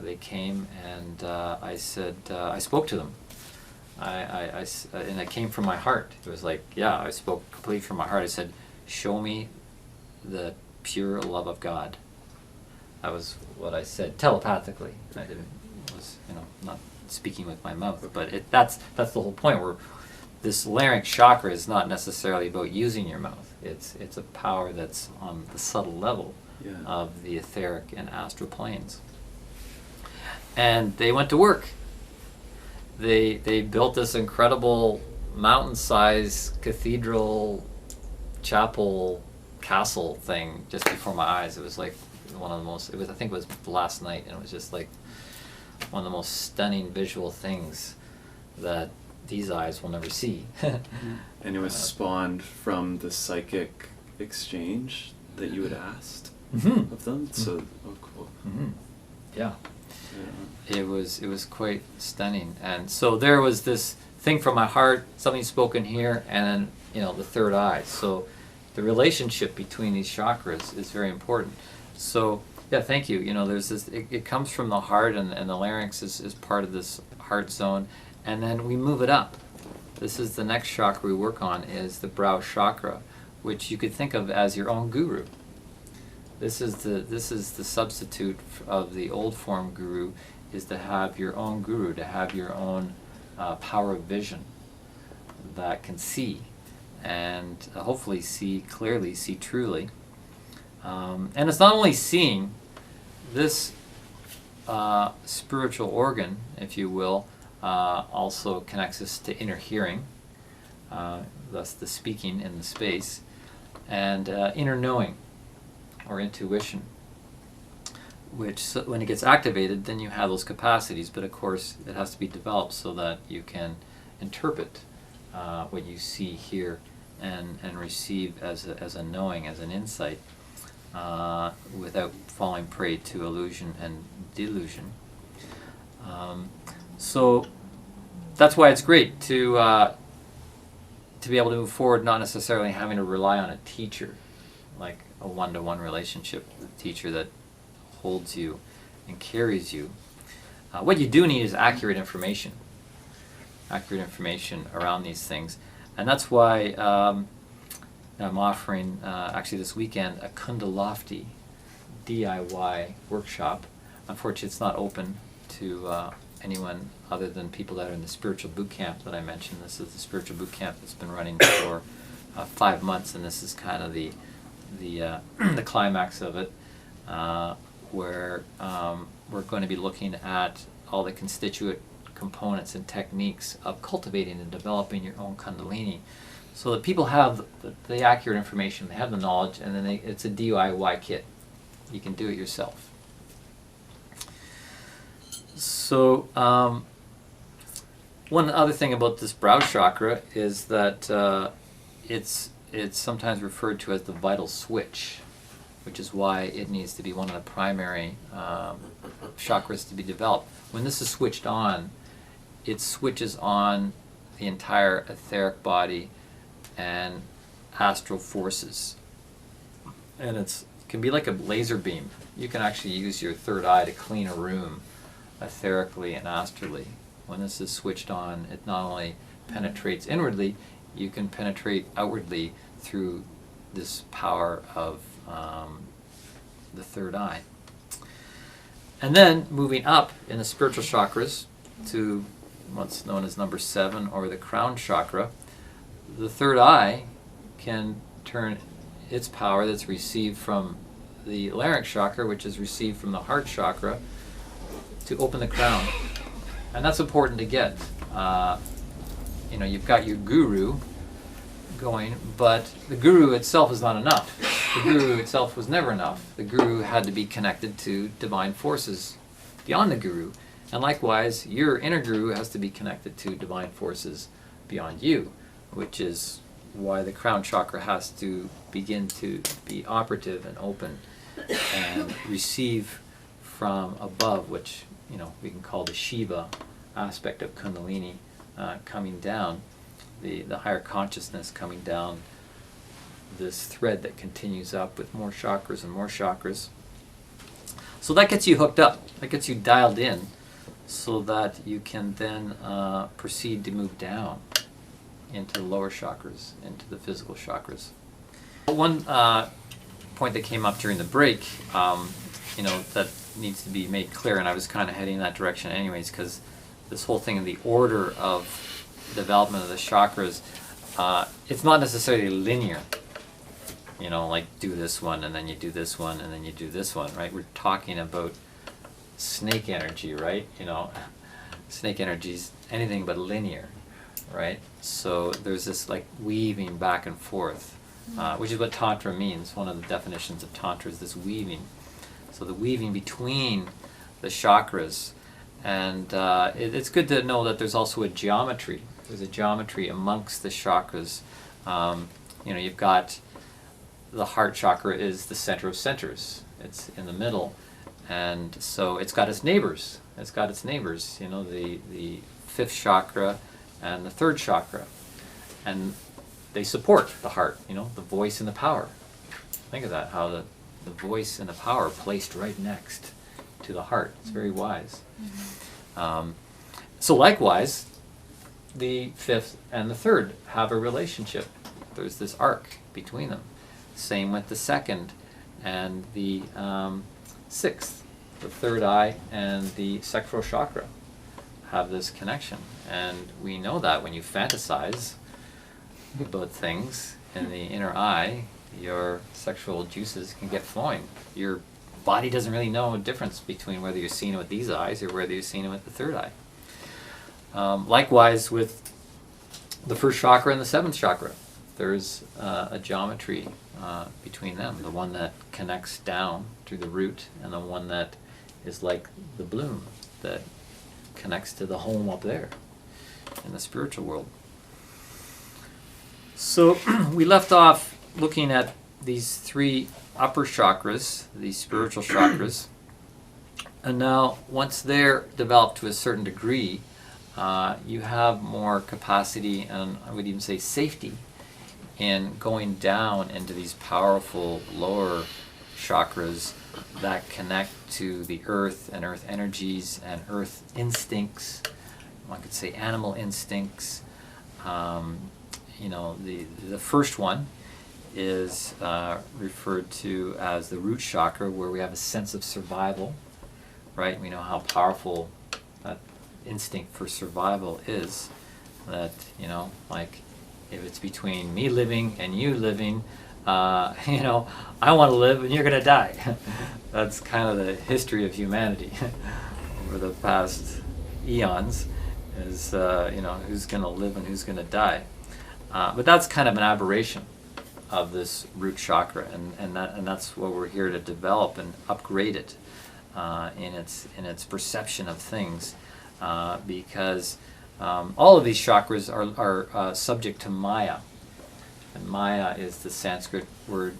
they came and I said, I spoke to them. And it came from my heart. It was like, I spoke completely from my heart. I said, show me the pure love of God. That was what I said telepathically. I was not speaking with my mouth, but that's the whole point. Where this larynx chakra is not necessarily about using your mouth. It's a power that's on the subtle level of the etheric and astral planes. And they went to work. They built this incredible mountain-sized cathedral, chapel, castle thing just before my eyes. It was like one of the most, I think it was last night, and it was just like one of the most stunning visual things that these eyes will never see. And it was spawned from the psychic exchange that you had asked of them. So, cool. Yeah. It was quite stunning. And so there was this thing from my heart, something spoken here, and then the third eye. So the relationship between these chakras is very important. So thank you. There's this. It comes from the heart, and the larynx is part of this heart zone, and then we move it up. This is the next chakra we work on, is the brow chakra, which you could think of as your own guru. This is the substitute of the old form guru, is to have your own guru, to have your own power of vision that can see, and hopefully see clearly, see truly. And it's not only seeing. This spiritual organ, if you will, also connects us to inner hearing. thus the speaking in the space, and inner knowing or intuition, which when it gets activated, then you have those capacities, but of course it has to be developed so that you can interpret what you see, hear, and receive as a knowing, as an insight, without falling prey to illusion and delusion. So that's why it's great to be able to move forward, not necessarily having to rely on a teacher, like a one-to-one relationship with a teacher that holds you and carries you. What you do need is accurate information around these things. And that's why I'm offering, actually this weekend, a Kundalini DIY workshop. Unfortunately, it's not open to anyone other than people that are in the spiritual boot camp that I mentioned. This is the spiritual boot camp that's been running for 5 months, and this is kind of the climax of it, where we're going to be looking at all the constituent components and techniques of cultivating and developing your own Kundalini, so that people have the accurate information, they have the knowledge, and then it's a DIY kit. You can do it yourself. So one other thing about this brow chakra is that it's sometimes referred to as the vital switch, which is why it needs to be one of the primary chakras to be developed. When this is switched on, it switches on the entire etheric body and astral forces. And it can be like a laser beam. You can actually use your third eye to clean a room etherically and astrally. When this is switched on, it not only penetrates inwardly, you can penetrate outwardly through this power of the third eye. And then moving up in the spiritual chakras to what's known as number 7, or the crown chakra, the third eye can turn its power that's received from the larynx chakra, which is received from the heart chakra, to open the crown. And that's important to get. You've got your guru going, but the guru itself is not enough. The guru itself was never enough. The guru had to be connected to divine forces beyond the guru. And likewise, your inner guru has to be connected to divine forces beyond you, which is why the crown chakra has to begin to be operative and open and receive from above, which we can call the Shiva aspect of Kundalini, coming down, the higher consciousness coming down this thread that continues up with more chakras and more chakras. So that gets you hooked up, that gets you dialed in, so that you can then proceed to move down into the lower chakras, into the physical chakras. One point that came up during the break, that needs to be made clear, and I was kind of heading in that direction anyways, because this whole thing of the order of development of the chakras, it's not necessarily linear. Like do this one, and then you do this one, and then you do this one, right? We're talking about snake energy, right? Snake energy is anything but linear, right? So there's this like weaving back and forth, which is what Tantra means. One of the definitions of Tantra is this weaving. So the weaving between the chakras, and it's good to know that there's also a geometry. There's a geometry amongst the chakras. You've got the heart chakra is the center of centers. It's in the middle, and so it's got its neighbors. The 5th chakra and the 3rd chakra, and they support the heart. The voice and the power. Think of that, how the voice and the power are placed right next to the heart. It's very wise. So likewise, the 5th and the 3rd have a relationship. There's this arc between them. Same with the 2nd and the 6th. The 3rd eye and the sacral chakra have this connection. And we know that when you fantasize about things in the inner eye, your sexual juices can get flowing. Your body doesn't really know a difference between whether you're seeing it with these eyes or whether you're seeing it with the 3rd eye. Likewise with the first chakra and the seventh chakra. There's a geometry between them. The one that connects down through the root, and the one that is like the bloom that connects to the home up there in the spiritual world. So we left off looking at these three upper chakras, these spiritual chakras, and now once they're developed to a certain degree, you have more capacity, and I would even say safety, in going down into these powerful lower chakras that connect to the earth and earth energies and earth instincts. One could say animal instincts. The first one is referred to as the root chakra, where we have a sense of survival, right? We know how powerful that instinct for survival is. That, like if it's between me living and you living, I want to live and you're going to die. That's kind of the history of humanity over the past eons, is, who's going to live and who's going to die. But that's kind of an aberration of this root chakra, and that's what we're here to develop and upgrade it in its perception of things, because all of these chakras are subject to Maya, and Maya is the Sanskrit word.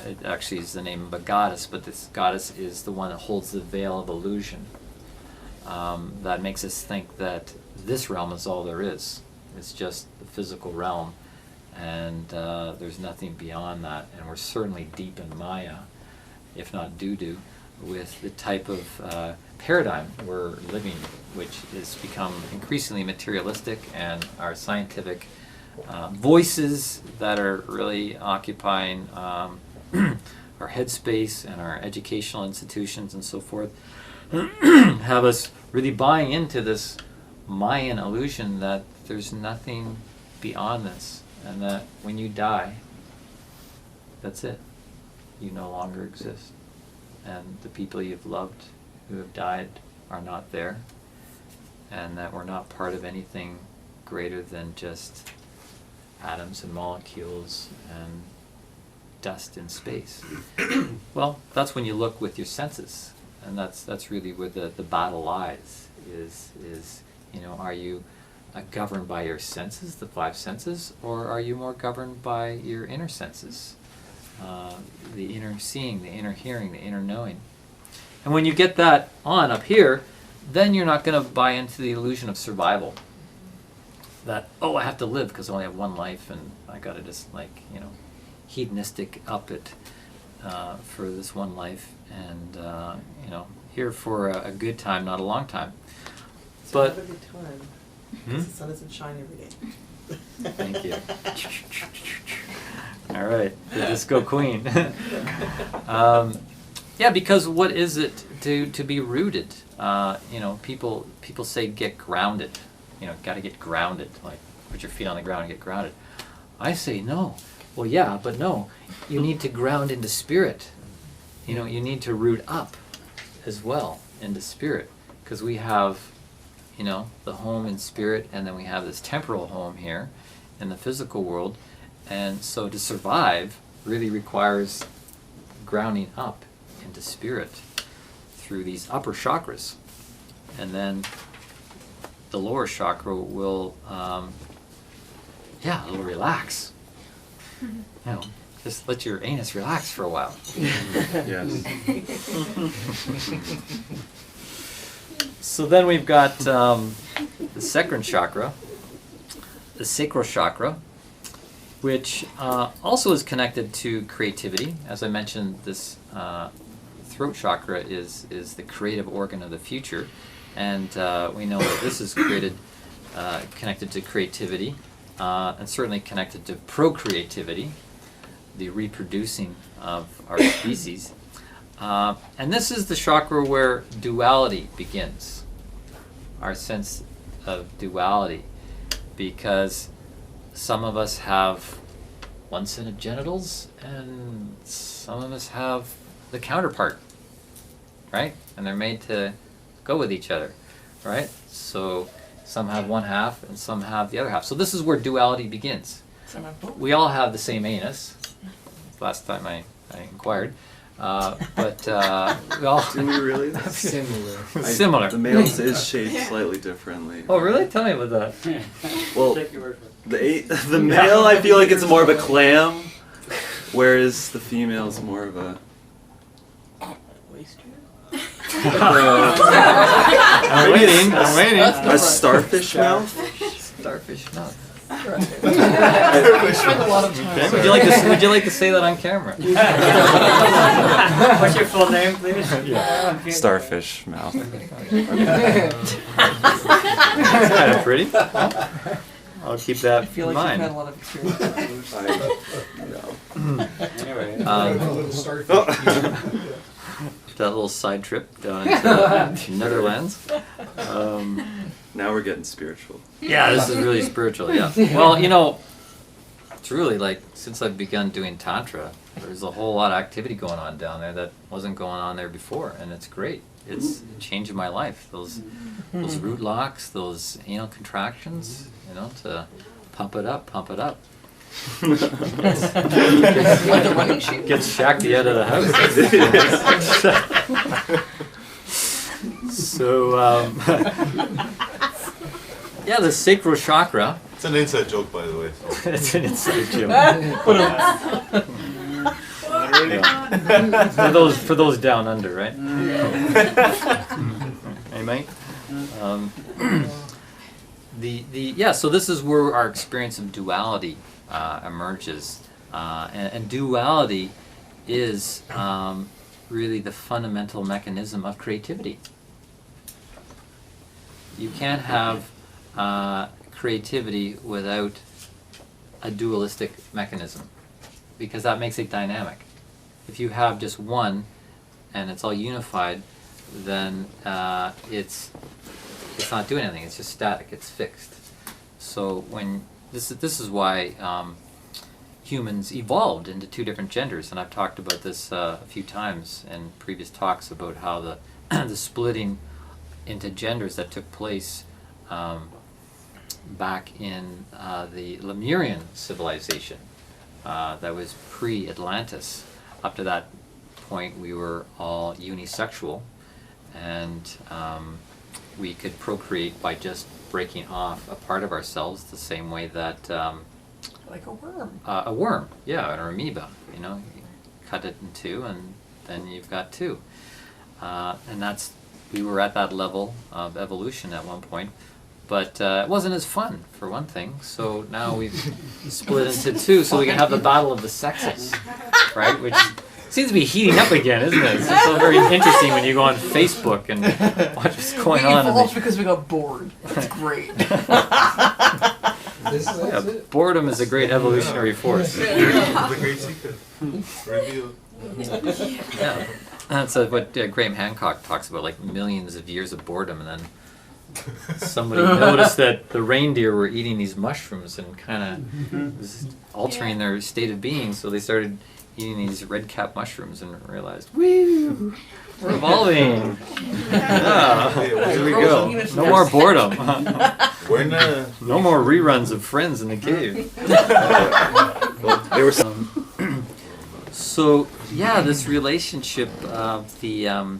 It actually is the name of a goddess, but this goddess is the one that holds the veil of illusion. That makes us think that this realm is all there is. It's just the physical realm, and there's nothing beyond that. And we're certainly deep in Maya, if not doo-doo, with the type of paradigm we're living, which has become increasingly materialistic, and our scientific voices that are really occupying our headspace and our educational institutions and so forth have us really buying into this Mayan illusion that there's nothing beyond this, and that when you die, that's it. You no longer exist. And the people you've loved who have died are not there, and that we're not part of anything greater than just atoms and molecules and dust in space. Well, that's when you look with your senses, and that's really where the battle lies, is are you governed by your senses, the five senses, or are you more governed by your inner senses, the inner seeing, the inner hearing, the inner knowing? And when you get that on up here, then you're not going to buy into the illusion of survival. That, I have to live because I only have one life, and I got to just hedonistic up it for this one life, and here for a good time, not a long time. But have a good time. Hmm? The sun doesn't shine every day. Thank you. All right, the disco queen. Because what is it to be rooted? People say get grounded. Got to get grounded. Like put your feet on the ground and get grounded. I say no. Well, yeah, but no. You need to ground into spirit. You need to root up as well into spirit, because we have the home in spirit, and then we have this temporal home here in the physical world. And so to survive really requires grounding up into spirit through these upper chakras. And then the lower chakra will, it'll relax. Just let your anus relax for a while. Yes. So then we've got the second chakra, the sacral chakra, which also is connected to creativity. As I mentioned, this throat chakra is the creative organ of the future, and we know that this is connected to creativity, and certainly connected to procreativity, the reproducing of our species. And this is the chakra where duality begins, our sense of duality, because some of us have one set of genitals and some of us have the counterpart, right? And they're made to go with each other, right? So Some have one half, and some have the other half. So this is where duality begins. We all have the same anus. Last time I inquired. But we all... Do we really? Similar. Similar. The male's is shaped slightly differently. Oh, really? Tell me about that. Well, the male, I feel like it's more of a clam, whereas the female's more of a... I'm waiting. A starfish mouth? Starfish mouth. We spend a lot of time. Okay. Would you like to say that on camera? What's your full name, please? Starfish mouth. That's kind of pretty. I'll keep that I feel in like you've had a mind. lot of experience. Anyway. That little side trip down into Netherlands. Now we're getting spiritual. Yeah, this is really spiritual, yeah. Well, you know, it's really like, since I've begun doing Tantra, there's a whole lot of activity going on down there that wasn't going on there before, and it's great. It's changing my life. Those root locks, those anal contractions, you know, to pump it up. Like the running shoe? Gets Shakti out of the house. So, yeah, the sacral chakra. It's an inside joke, by the way. So. It's an inside joke. For those down under, right? Hey, mate. So this is where our experience of duality emerges, and duality is really the fundamental mechanism of creativity. You can't have creativity without a dualistic mechanism, because that makes it dynamic. If you have just one and it's all unified, then it's not doing anything. It's just static. It's fixed. So when this is why humans evolved into two different genders, and I've talked about this a few times in previous talks about how the the splitting into genders that took place back in the Lemurian civilization that was pre-Atlantis. Up to that point, we were all unisexual, and we could procreate by just breaking off a part of ourselves the same way that Like a worm. a worm, yeah, an amoeba, you know, you cut it in two and then you've got two. And we were at that level of evolution at one point, but it wasn't as fun, for one thing, so now we've split into two so we can have the battle of the sexes, right, which seems to be heating up again, isn't it? It's so very interesting when you go on Facebook and watch what's going We on. evolved because we got bored. That's great. Boredom is a great evolutionary force. The great secret. Reveal. Yeah, that's what Graham Hancock talks about, like millions of years of boredom, and then somebody noticed that the reindeer were eating these mushrooms and kind of altering their state of being, so they started eating these red cap mushrooms and realized, woo, we're evolving. Yeah, here we go. No more boredom. We're in a... No more reruns of Friends in the cave. They were So yeah, this relationship of the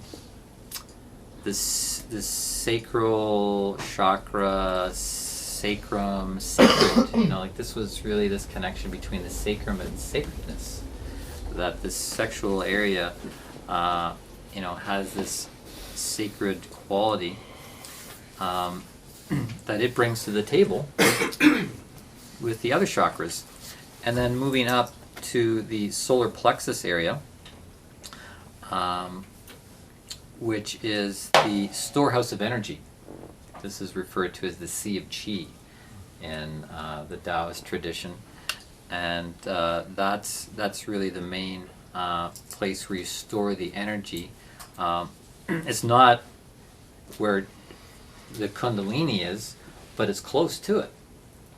sacral chakra, sacrum, sacred. You know, like this was really this connection between the sacrum and sacredness. That this sexual area, you know, has this sacred quality that it brings to the table with the other chakras, and then moving up to the solar plexus area, which is the storehouse of energy. This is referred to as the Sea of Qi in the Taoist tradition, and that's really the main place where you store the energy. It's not where the Kundalini is, but it's close to it.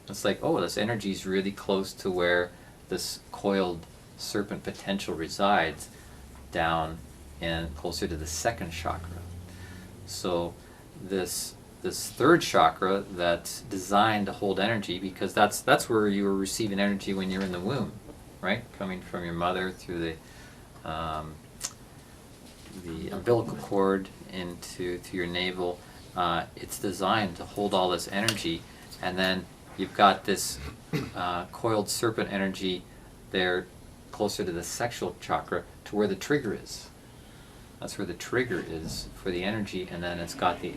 It's like, oh, this energy is really close to where this coiled serpent potential resides, down and closer to the second chakra. So this this third chakra that's designed to hold energy, because that's where you were receiving energy when you're in the womb, right? Coming from your mother through the umbilical cord into your navel. It's designed to hold all this energy, and then you've got this coiled serpent energy there closer to the sexual chakra, to where the trigger is. That's where the trigger is for the energy, and then it's got the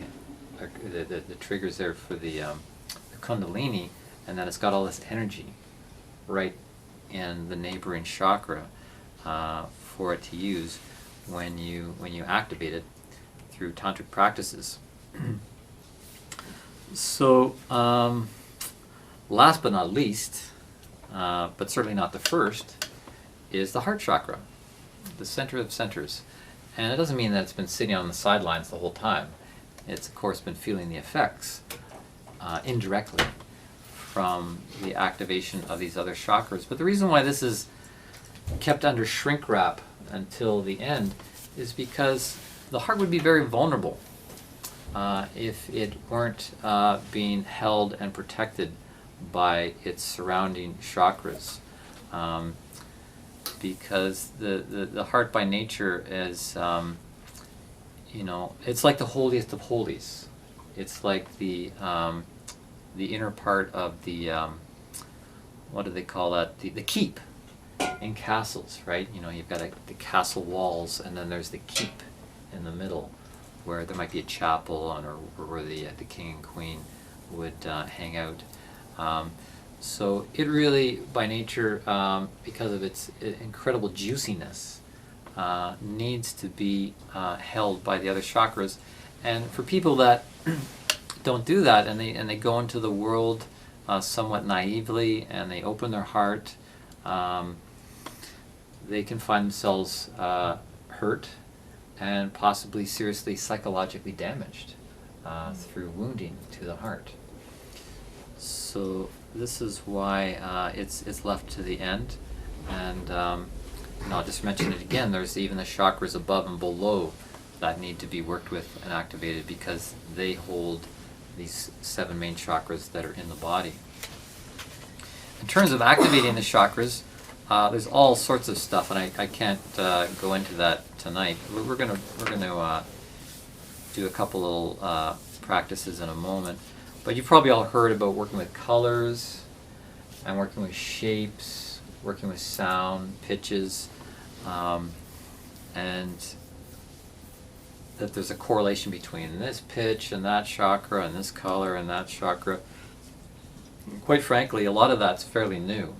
triggers there for the Kundalini, and then it's got all this energy right in the neighboring chakra for it to use when you activate it through tantric practices. So, last but not least, but certainly not the first, is the heart chakra, the center of centers. And it doesn't mean that it's been sitting on the sidelines the whole time. It's, of course, been feeling the effects indirectly from the activation of these other chakras. But the reason why this is kept under shrink wrap until the end is because the heart would be very vulnerable if it weren't being held and protected by its surrounding chakras. Because the heart by nature is, it's like the holiest of holies. It's like the inner part of the, what do they call that? The keep in castles, right? You've got the castle walls, and then there's the keep in the middle, where there might be a chapel or where the king and queen would hang out. So it really, by nature, because of its incredible juiciness, needs to be held by the other chakras. And for people that don't do that, and they go into the world somewhat naively, and they open their heart, they can find themselves hurt and possibly seriously psychologically damaged through wounding to the heart. So this is why it's left to the end, and I'll just mention it again. There's even the chakras above and below that need to be worked with and activated, because they hold these 7 main chakras that are in the body. In terms of activating the chakras, there's all sorts of stuff, and I can't go into that tonight. We're gonna do a couple little practices in a moment. But you've probably all heard about working with colors and working with shapes, working with sound, pitches, and that there's a correlation between this pitch and that chakra and this color and that chakra. Quite frankly, a lot of that's fairly new,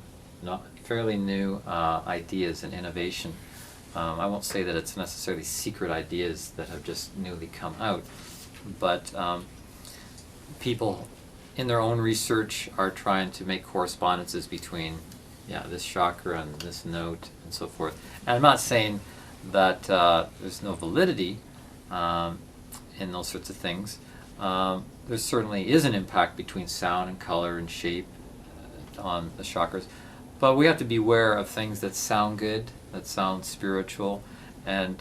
ideas and innovation. I won't say that it's necessarily secret ideas that have just newly come out, but people in their own research are trying to make correspondences between this chakra and this note and so forth. And I'm not saying that there's no validity in those sorts of things. There certainly is an impact between sound and color and shape on the chakras, but we have to be aware of things that sound good, that sound spiritual, and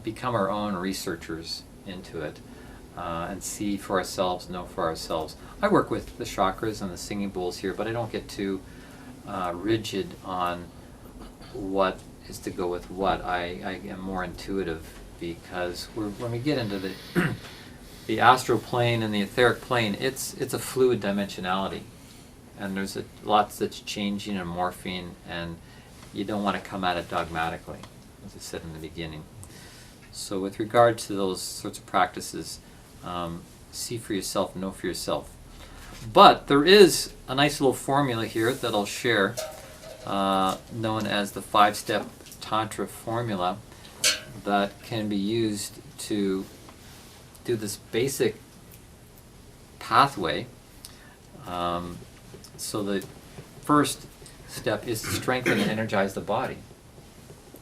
become our own researchers into it. And see for ourselves, know for ourselves. I work with the chakras and the singing bowls here, but I don't get too rigid on what is to go with what. I am more intuitive, because when we get into the astral plane and the etheric plane, it's a fluid dimensionality, and there's lots that's changing and morphing, and you don't want to come at it dogmatically, as I said in the beginning. So with regard to those sorts of practices, see for yourself, know for yourself. But there is a nice little formula here that I'll share, known as the 5-step Tantra formula, that can be used to do this basic pathway. So the first step is to strengthen and energize the body.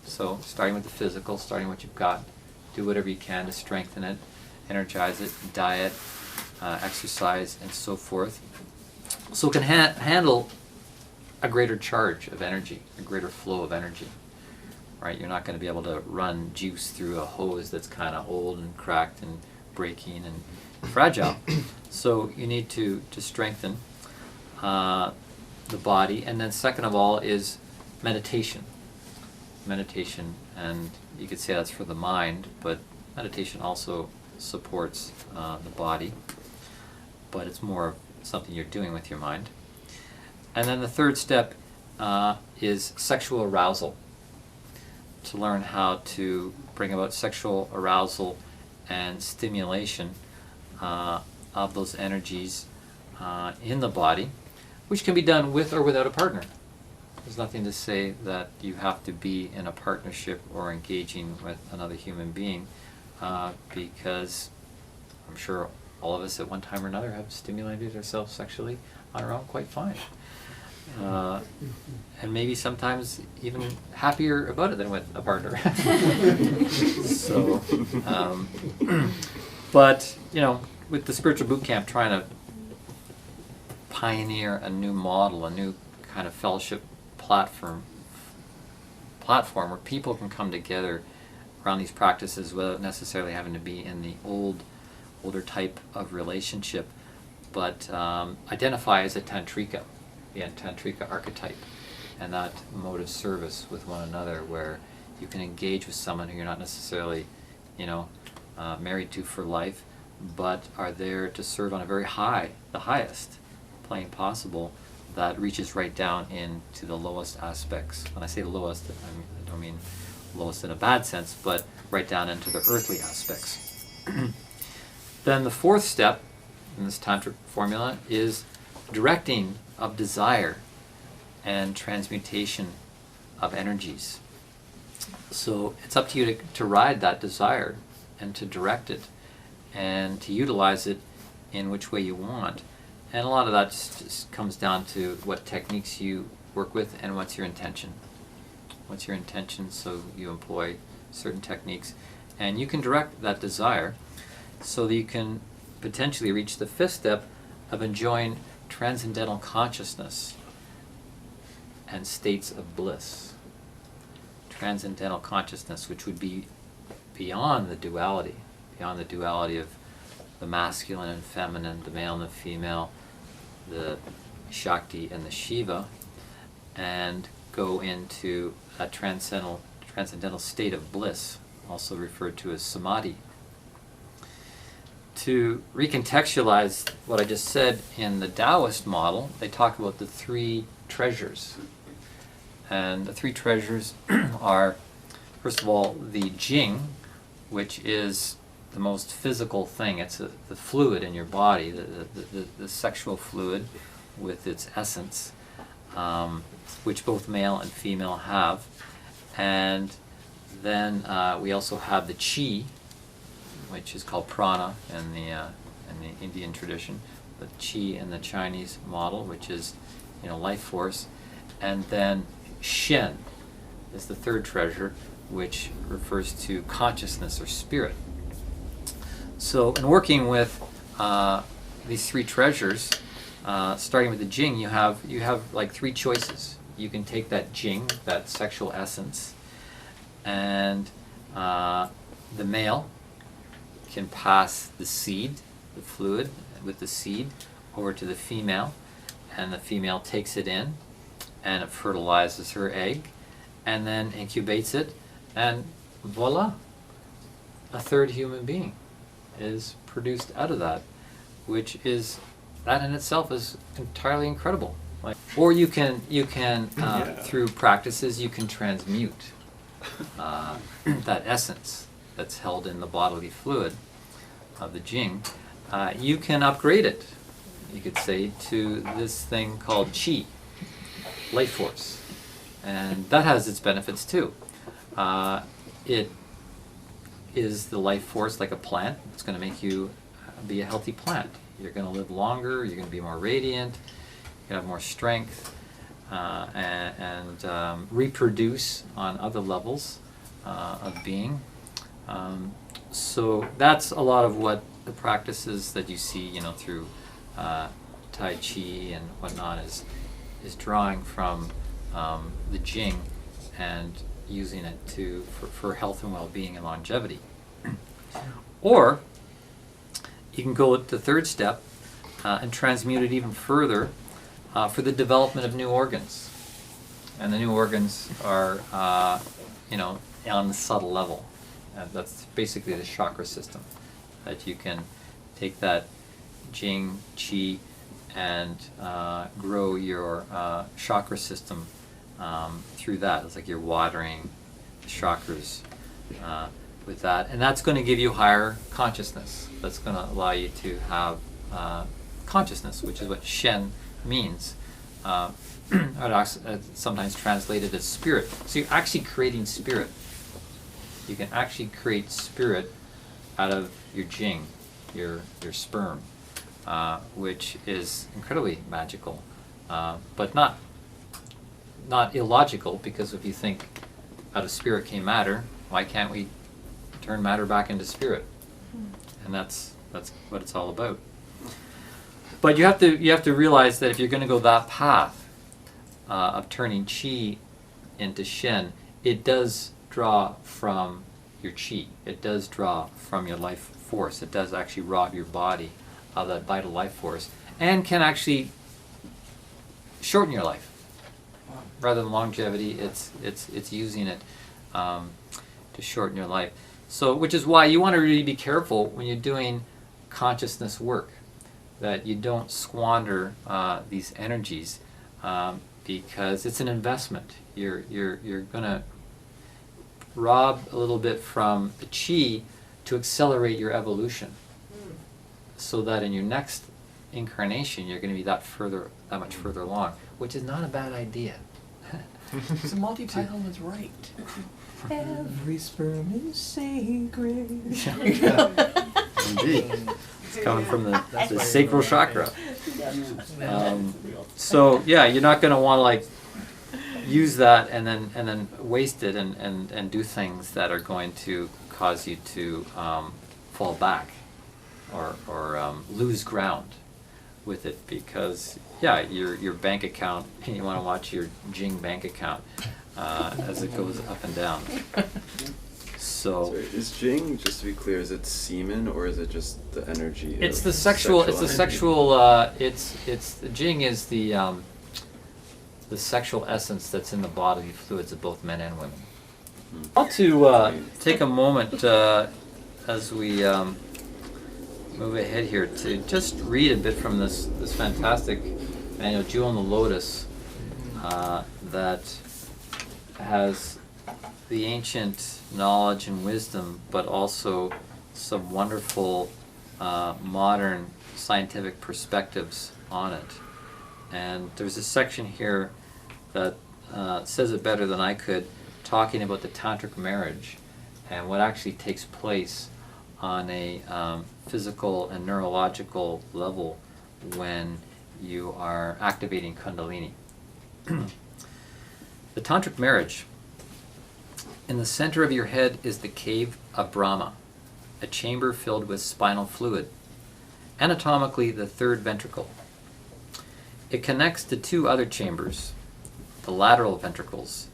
So starting with the physical, starting what you've got, do whatever you can to strengthen it, energize it, diet, exercise, and so forth. So it can handle a greater charge of energy, a greater flow of energy. Right? You're not going to be able to run juice through a hose that's kind of old and cracked and breaking and fragile. So you need to strengthen the body. And then second of all is meditation. Meditation, and you could say that's for the mind, but meditation also supports the body, but it's more something you're doing with your mind. And then the third step is sexual arousal, to learn how to bring about sexual arousal and stimulation of those energies in the body, which can be done with or without a partner. There's nothing to say that you have to be in a partnership or engaging with another human being, because I'm sure all of us at one time or another have stimulated ourselves sexually on our own quite fine. And maybe sometimes even happier about it than with a partner. So, but you know, with the spiritual boot camp, trying to pioneer a new model, a new kind of fellowship platform where people can come together around these practices without necessarily having to be in the older type of relationship, but identify as a tantrika, the tantrika archetype, and that mode of service with one another, where you can engage with someone who you're not necessarily, married to for life, but are there to serve on a very the highest plane possible, that reaches right down into the lowest aspects. When I say the lowest, I don't mean lowest in a bad sense, but right down into the earthly aspects. Then the fourth step in this tantric formula is directing of desire and transmutation of energies. So it's up to you to ride that desire and to direct it and to utilize it in which way you want. And a lot of that just comes down to what techniques you work with and what's your intention. What's your intention? So you employ certain techniques, and you can direct that desire so that you can potentially reach the fifth step of enjoying transcendental consciousness and states of bliss. Transcendental consciousness, which would be beyond the duality of the masculine and feminine, the male and the female, the Shakti and the Shiva, and go into a transcendental state of bliss, also referred to as samadhi. To recontextualize what I just said, in the Taoist model, they talk about the three treasures. And the three treasures are, first of all, the Jing, which is the most physical thing. It's the fluid in your body, the sexual fluid with its essence, which both male and female have. And then we also have the Qi, which is called Prana in the Indian tradition, the Qi in the Chinese model, which is life force, and then Shen is the third treasure, which refers to consciousness or spirit. So in working with these three treasures, starting with the Jing, you have like three choices. You can take that Jing, that sexual essence, and the male can pass the seed, the fluid with the seed, over to the female, and the female takes it in, and it fertilizes her egg, and then incubates it, and voila, a third human being is produced out of that, which is, that in itself is entirely incredible. Or you can through practices, you can transmute that essence that's held in the bodily fluid of the Jing. You can upgrade it, you could say, to this thing called Qi, life force. And that has its benefits too. It is the life force like a plant. It's going to make you be a healthy plant. You're going to live longer, you're going to be more radiant, you have more strength, and reproduce on other levels of being. So that's a lot of what the practices that you see, through Tai Chi and whatnot is drawing from the Jing and using it for health and well-being and longevity. Or you can go to the third step and transmute it even further for the development of new organs. And the new organs are, on the subtle level. That's basically the chakra system. That you can take that Jing, Qi, and grow your chakra system through that. It's like you're watering the chakras with that. And that's going to give you higher consciousness. That's going to allow you to have consciousness, which is what Shen means. Sometimes translated as spirit. So you're actually creating spirit. You can actually create spirit out of your Jing, your sperm, which is incredibly magical, but not illogical, because if you think out of spirit came matter, why can't we turn matter back into spirit? And that's what it's all about. But you have to realize that if you're going to go that path of turning Qi into Shen, it does draw from your Qi. It does draw from your life force. It does actually rob your body of that vital life force, and can actually shorten your life. Rather than longevity, it's using it to shorten your life. So, which is why you want to really be careful when you're doing consciousness work, that you don't squander these energies, because it's an investment. You're going to rob a little bit from the Qi to accelerate your evolution, so that in your next incarnation you're going to be that much further along, which is not a bad idea. So Monty Python was right. Every sperm is sacred. Indeed. It's coming from the sacral chakra. So yeah, you're not going to want to like use that and then waste it and do things that are going to cause you to fall back or lose ground with it, because yeah, your bank account, you want to watch your Jing bank account as it goes up and down. So Sorry, is Jing, just to be clear, is it semen or is it just the energy? it's of the sexual. It's the energy? sexual. It's the Jing is the sexual essence that's in the bodily fluids of both men and women. I want to take a moment as we move ahead here to just read a bit from this fantastic manual, Jewel in the Lotus, that has the ancient knowledge and wisdom, but also some wonderful modern scientific perspectives on it. And there's a section here that says it better than I could, talking about the tantric marriage and what actually takes place on a physical and neurological level when you are activating Kundalini. The tantric marriage. In the center of your head is the cave of Brahma, a chamber filled with spinal fluid, anatomically the third ventricle. It connects to two other chambers, the lateral ventricles,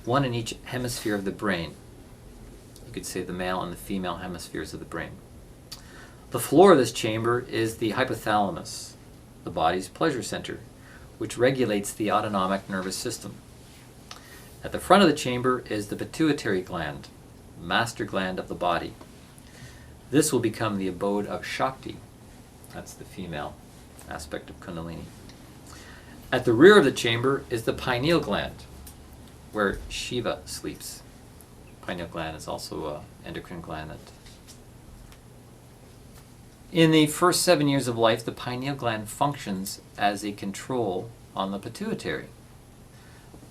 one in each hemisphere of the brain. You could say the male and the female hemispheres of the brain. The floor of this chamber is the hypothalamus, the body's pleasure center, which regulates the autonomic nervous system. At the front of the chamber is the pituitary gland, master gland of the body. This will become the abode of Shakti. That's the female aspect of Kundalini. At the rear of the chamber is the pineal gland, where Shiva sleeps. Pineal gland is also an endocrine gland. In the first 7 years of life, the pineal gland functions as a control on the pituitary.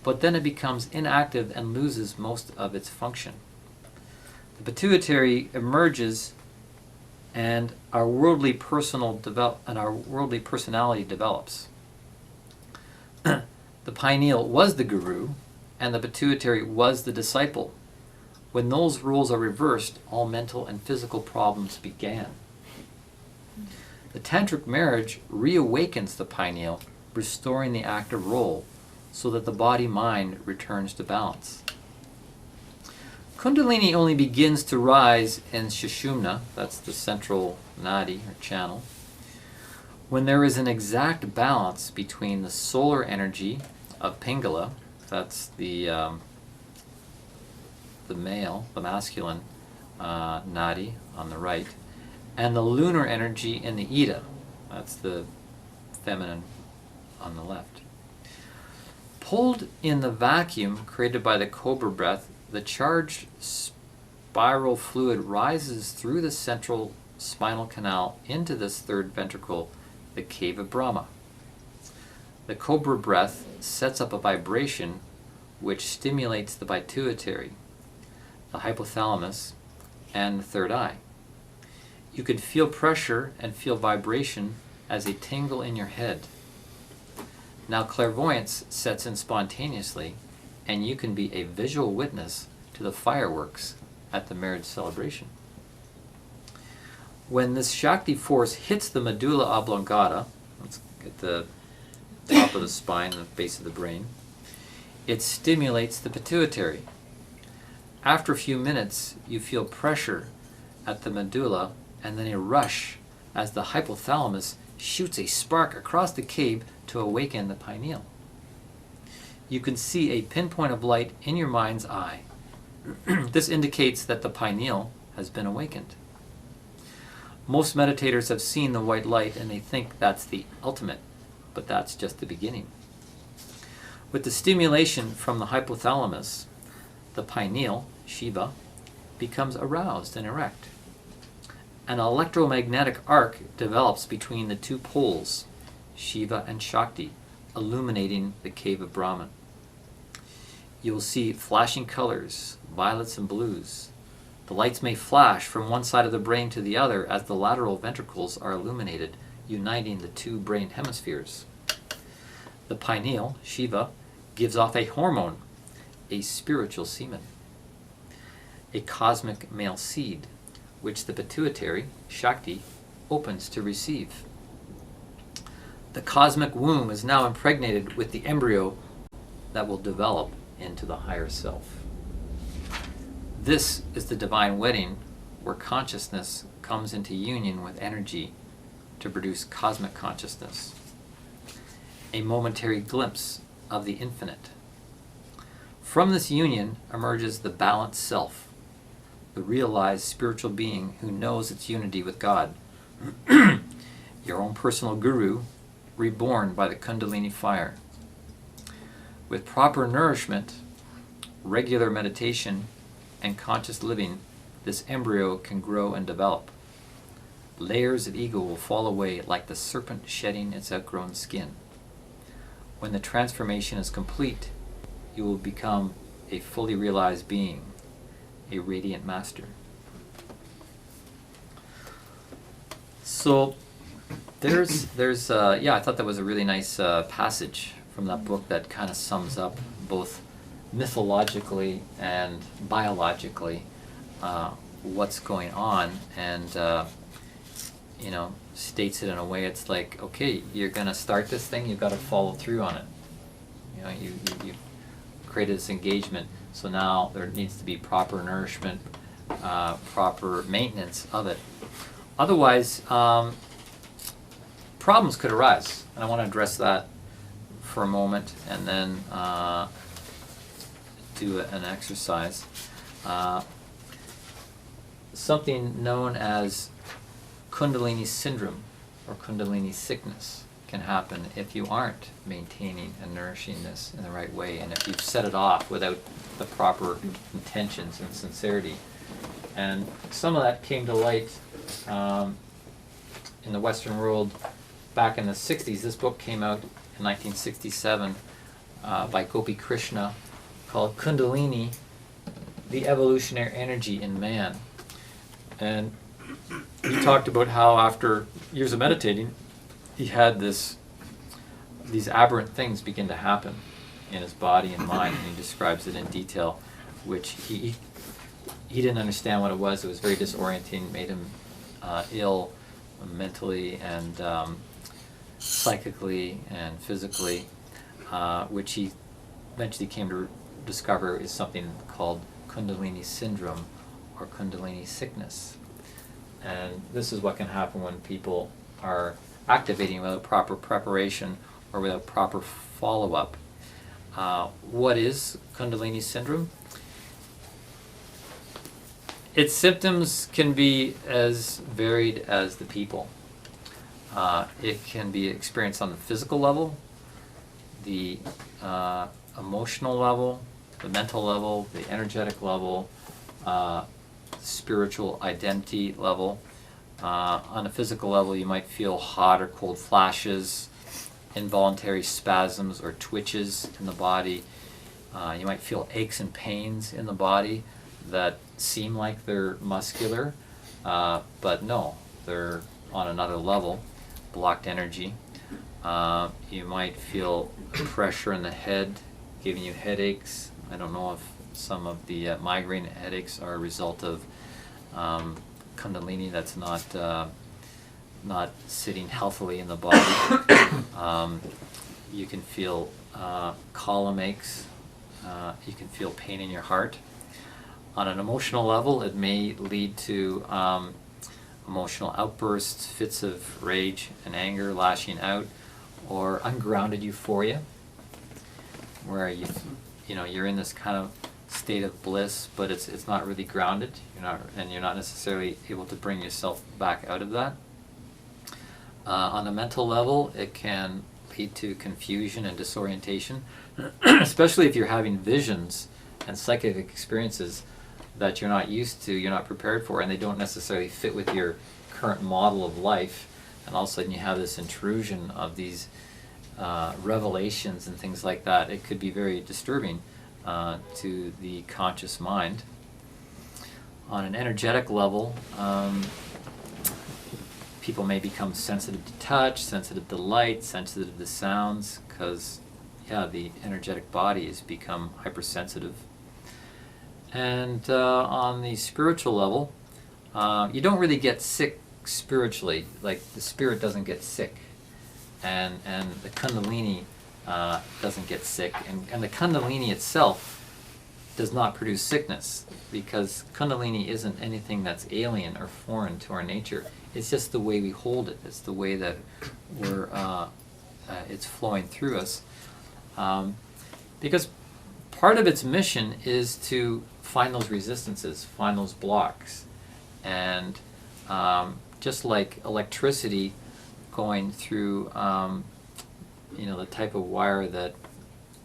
But then it becomes inactive and loses most of its function. The pituitary emerges, and our worldly personality develops. The pineal was the guru, and the pituitary was the disciple. When those roles are reversed, all mental and physical problems began. The tantric marriage reawakens the pineal, restoring the active role, so that the body-mind returns to balance. Kundalini only begins to rise in Sushumna, that's the central nadi or channel, when there is an exact balance between the solar energy of Pingala, that's the male, the masculine nadi on the right, and the lunar energy in the Ida, that's the feminine on the left. Pulled in the vacuum created by the cobra breath, the charged spiral fluid rises through the central spinal canal into this third ventricle, the cave of Brahma. The cobra breath sets up a vibration which stimulates the pituitary, the hypothalamus, and the third eye. You can feel pressure and feel vibration as a tingle in your head. Now clairvoyance sets in spontaneously, and you can be a visual witness to the fireworks at the marriage celebration. When this Shakti force hits the medulla oblongata, let's get the top of the spine, the base of the brain, it stimulates the pituitary. After a few minutes, you feel pressure at the medulla and then a rush as the hypothalamus shoots a spark across the cave to awaken the pineal. You can see a pinpoint of light in your mind's eye. This indicates that the pineal has been awakened. Most meditators have seen the white light and they think that's the ultimate, but that's just the beginning. With the stimulation from the hypothalamus, the pineal, Shiva, becomes aroused and erect. An electromagnetic arc develops between the two poles, Shiva and Shakti, illuminating the cave of Brahman. You will see flashing colors, violets and blues. The lights may flash from one side of the brain to the other as the lateral ventricles are illuminated, uniting the two brain hemispheres. The pineal, Shiva, gives off a hormone, a spiritual semen, a cosmic male seed, which the pituitary, Shakti, opens to receive. The cosmic womb is now impregnated with the embryo that will develop into the higher self. This is the divine wedding where consciousness comes into union with energy to produce cosmic consciousness, a momentary glimpse of the infinite. From this union emerges the balanced self, the realized spiritual being who knows its unity with God, your own personal guru, reborn by the Kundalini fire. With proper nourishment, regular meditation, and conscious living, this embryo can grow and develop. Layers of ego will fall away like the serpent shedding its outgrown skin. When the transformation is complete, you will become a fully realized being, a radiant master. So I thought that was a really nice passage from that book that kind of sums up both mythologically and biologically what's going on, and states it in a way it's like, okay, you're going to start this thing, you've got to follow through on it. You created this engagement, so now there needs to be proper nourishment, proper maintenance of it. Otherwise, problems could arise, and I want to address that for a moment, and then do an exercise. Something known as Kundalini syndrome or Kundalini sickness can happen if you aren't maintaining and nourishing this in the right way, and if you've set it off without the proper intentions and sincerity. And some of that came to light in the Western world back in the 60s. This book came out in 1967 by Gopi Krishna called Kundalini, the Evolutionary Energy in Man. And he talked about how after years of meditating, he had these aberrant things begin to happen in his body and mind, and he describes it in detail, which he didn't understand what it was. It was very disorienting, made him ill mentally and psychically and physically, which he eventually came to discover is something called Kundalini syndrome or Kundalini sickness. And this is what can happen when people are activating without proper preparation or without proper follow-up. What is Kundalini syndrome? Its symptoms can be as varied as the people. It can be experienced on the physical level, the emotional level, the mental level, the energetic level, spiritual identity level. On a physical level, you might feel hot or cold flashes, involuntary spasms or twitches in the body. You might feel aches and pains in the body that seem like they're muscular, but no, they're on another level, blocked energy. You might feel pressure in the head, giving you headaches. I don't know if some of the migraine headaches are a result of Kundalini that's not sitting healthily in the body. You can feel column aches. You can feel pain in your heart. On an emotional level, it may lead to emotional outbursts, fits of rage and anger, lashing out, or ungrounded euphoria, where you're in this kind of state of bliss, but it's not really grounded. You're not necessarily able to bring yourself back out of that. On a mental level, it can lead to confusion and disorientation, especially if you're having visions and psychic experiences that you're not used to, you're not prepared for, and they don't necessarily fit with your current model of life, and all of a sudden you have this intrusion of these revelations and things like that. It could be very disturbing to the conscious mind. On an energetic level, people may become sensitive to touch, sensitive to light, sensitive to sounds, because the energetic body has become hypersensitive. And on the spiritual level, you don't really get sick spiritually. Like, the spirit doesn't get sick, and the Kundalini doesn't get sick, and the Kundalini itself does not produce sickness, because Kundalini isn't anything that's alien or foreign to our nature. It's just the way we hold it. It's the way that it's flowing through us, because part of its mission is to find those resistances, find those blocks. And just like electricity going through the type of wire that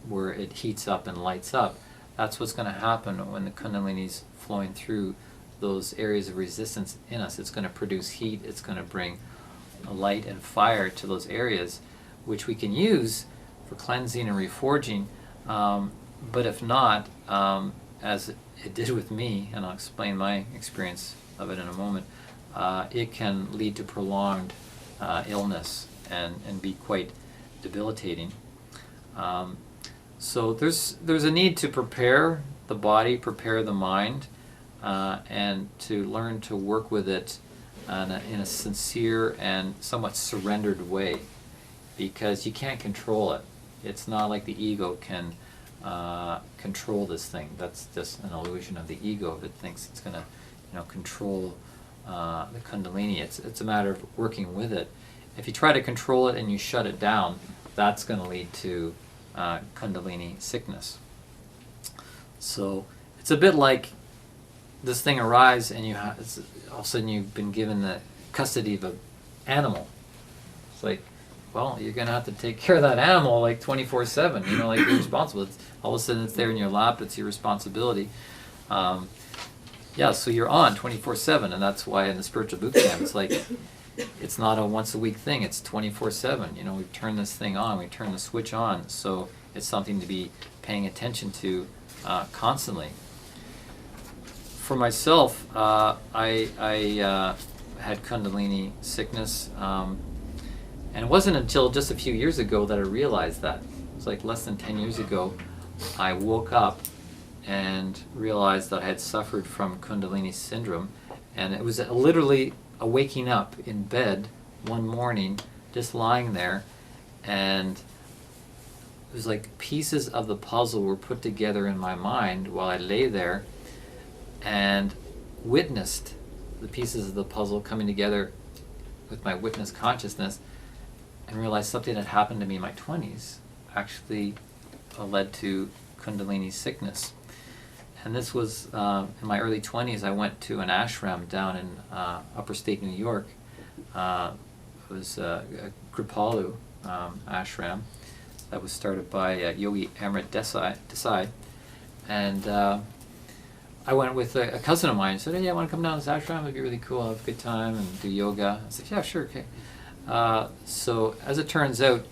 where it heats up and lights up, that's what's going to happen when the Kundalini's flowing through those areas of resistance in us. It's going to produce heat, it's going to bring light and fire to those areas, which we can use for cleansing and reforging. But if not, as it did with me, and I'll explain my experience of it in a moment, it can lead to prolonged illness and be quite debilitating. So there's a need to prepare the body, prepare the mind, and to learn to work with it in a sincere and somewhat surrendered way, because you can't control it. It's not like the ego can control this thing. That's just an illusion of the ego that thinks it's going to control the Kundalini. It's a matter of working with it. If you try to control it and you shut it down, that's going to lead to Kundalini sickness. So it's a bit like this thing arrives and all of a sudden you've been given the custody of an animal. It's like, well, you're going to have to take care of that animal like 24/7, like you're responsible. All of a sudden it's there in your lap, it's your responsibility. So you're on 24/7, and that's why in the spiritual boot camp it's like, it's not a once a week thing, it's 24/7. We turn this thing on, we turn the switch on, so it's something to be paying attention to constantly. For myself, I had Kundalini sickness, and it wasn't until just a few years ago that I realized that. It was like less than 10 years ago, I woke up and realized that I had suffered from Kundalini syndrome, and it was literally a waking up in bed one morning, just lying there, and it was like pieces of the puzzle were put together in my mind while I lay there, and witnessed the pieces of the puzzle coming together with my witness consciousness, and realized something that happened to me in my 20s actually led to Kundalini sickness. And this was in my early 20s. I went to an ashram down in upper state New York. It was a Kripalu ashram that was started by Yogi Amrit Desai. And I went with a cousin of mine and said, hey, I want to come down to this ashram. It'd be really cool. I'll have a good time and do yoga. I said, yeah, sure, okay. So as it turns out,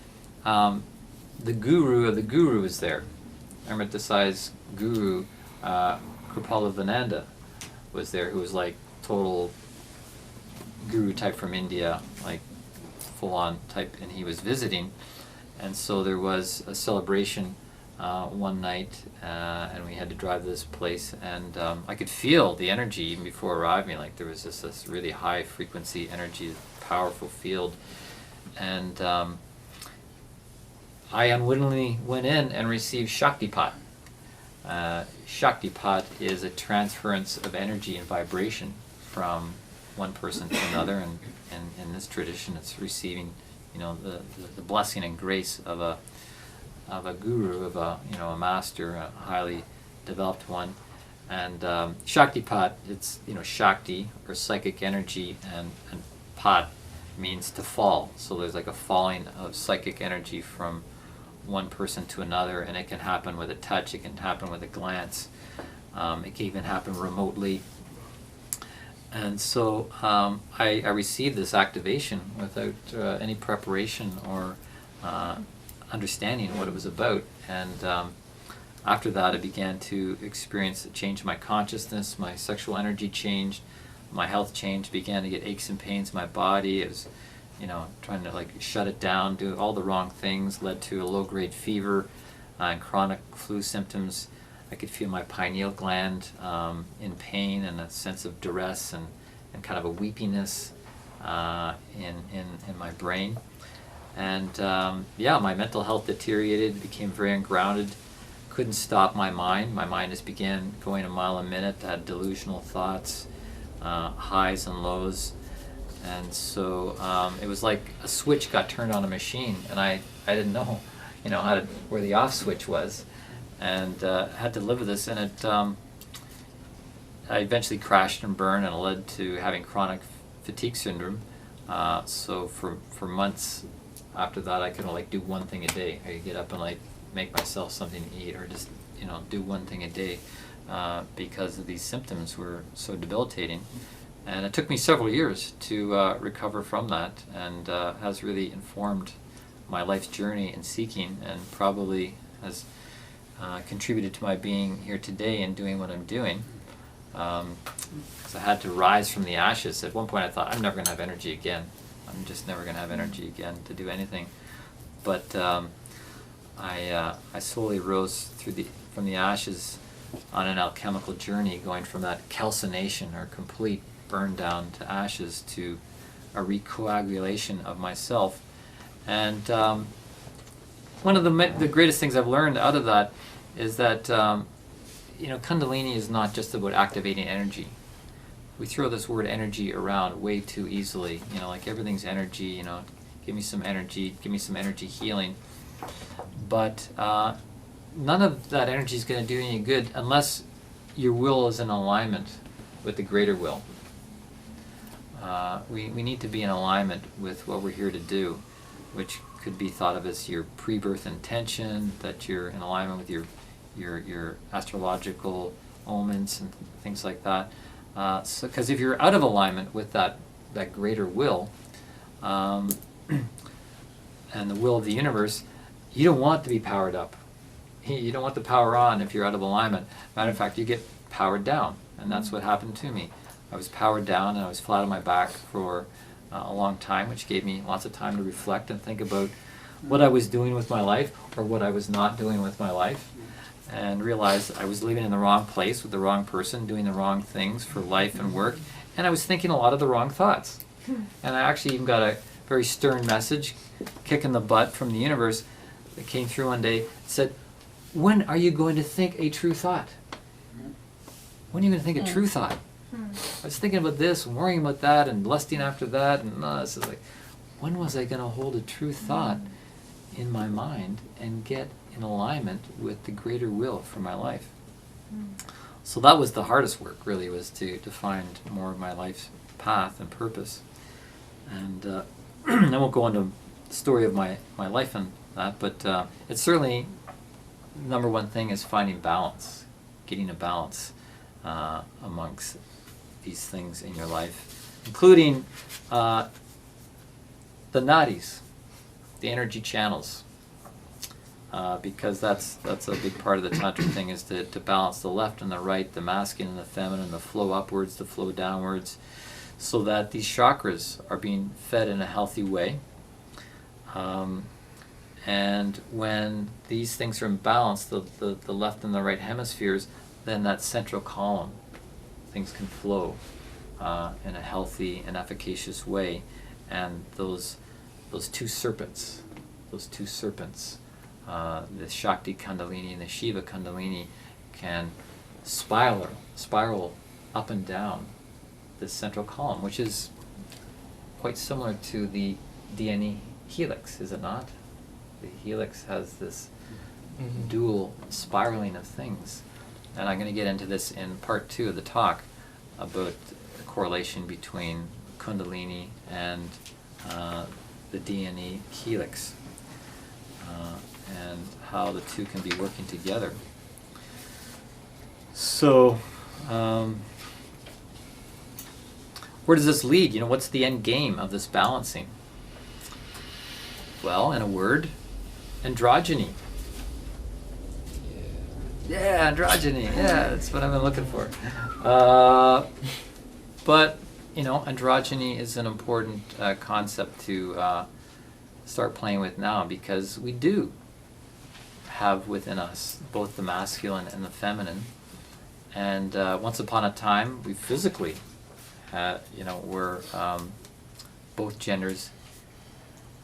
the guru of the guru is there. Amrit Desai's guru, Kripalu was there, who was like total guru type from India, like full-on type, and he was visiting. And so there was a celebration one night, and we had to drive to this place, and I could feel the energy even before arriving. Like there was this really high frequency energy, powerful field, and I unwittingly went in and received Shaktipat. Shaktipat is a transference of energy and vibration from one person to another, and in this tradition, it's receiving, the blessing and grace of a guru, of a master, a highly developed one. And Shaktipat, it's Shakti or psychic energy, and Pat means to fall. So there's like a falling of psychic energy from one person to another, and it can happen with a touch, it can happen with a glance, it can even happen remotely. And so I received this activation without any preparation or understanding what it was about. And after that, I began to experience a change in my consciousness, my sexual energy changed, my health changed, began to get aches and pains in my body. It was trying to shut it down, do all the wrong things, led to a low-grade fever and chronic flu symptoms. I could feel my pineal gland in pain, and a sense of duress and kind of a weepiness in my brain. And my mental health deteriorated, became very ungrounded, couldn't stop my mind. My mind just began going a mile a minute, had delusional thoughts, highs and lows. And so it was like a switch got turned on a machine, and I didn't know, where the off switch was, and had to live with this. And it, I eventually crashed and burned, and it led to having chronic fatigue syndrome. So for months after that, I could only do one thing a day. I could get up and make myself something to eat, or just do one thing a day, because of these symptoms were so debilitating. And it took me several years to recover from that, and has really informed my life's journey in seeking, and probably has contributed to my being here today and doing what I'm doing. Because I had to rise from the ashes. At one point I thought, I'm never going to have energy again. I'm just never going to have energy again to do anything. But I slowly rose from the ashes on an alchemical journey, going from that calcination, or complete burn down, to ashes, to a recoagulation of myself. And one of the greatest things I've learned out of that is that Kundalini is not just about activating energy. We throw this word energy around way too easily. Like everything's energy. Give me some energy. Give me some energy healing. But none of that energy is going to do any good unless your will is in alignment with the greater will. We need to be in alignment with what we're here to do, which could be thought of as your pre-birth intention, that you're in alignment with your astrological omens and things like that. Because if you're out of alignment with that greater will, and the will of the universe, you don't want to be powered up. You don't want the power on if you're out of alignment. Matter of fact, you get powered down, and that's what happened to me. I was powered down, and I was flat on my back for a long time, which gave me lots of time to reflect and think about what I was doing with my life, or what I was not doing with my life, and realized I was living in the wrong place with the wrong person, doing the wrong things for life and work, and I was thinking a lot of the wrong thoughts. And I actually even got a very stern message, kick in the butt, from the universe that came through one day. It said, when are you going to think a true thought? when are you going to think a true thought? I was thinking about this and worrying about that and lusting after that, and this is like, when was I going to hold a true thought in my mind and get in alignment with the greater will for my life? So that was the hardest work, really, was to find more of my life's path and purpose. And I won't go into the story of my life and that, but it's certainly number one thing is finding balance, getting a balance amongst these things in your life, including the nadis, the energy channels, because that's a big part of the tantric thing, is to balance the left and the right, the masculine and the feminine, the flow upwards, the flow downwards, so that these chakras are being fed in a healthy way. And when these things are in balance, the left and the right hemispheres, then that central column, things can flow in a healthy and efficacious way. And those two serpents, the Shakti Kundalini and the Shiva Kundalini, can spiral up and down this central column, which is quite similar to the DNA helix, is it not? The helix has this dual spiraling of things. And I'm going to get into this in part 2 of the talk about the correlation between Kundalini and the DNA helix, and how the two can be working together. So, where does this lead? What's the end game of this balancing? Well, in a word, androgyny. Yeah, androgyny. Yeah, that's what I've been looking for. But, androgyny is an important concept to start playing with now, because we do have within us both the masculine and the feminine. And once upon a time, we physically had, we're both genders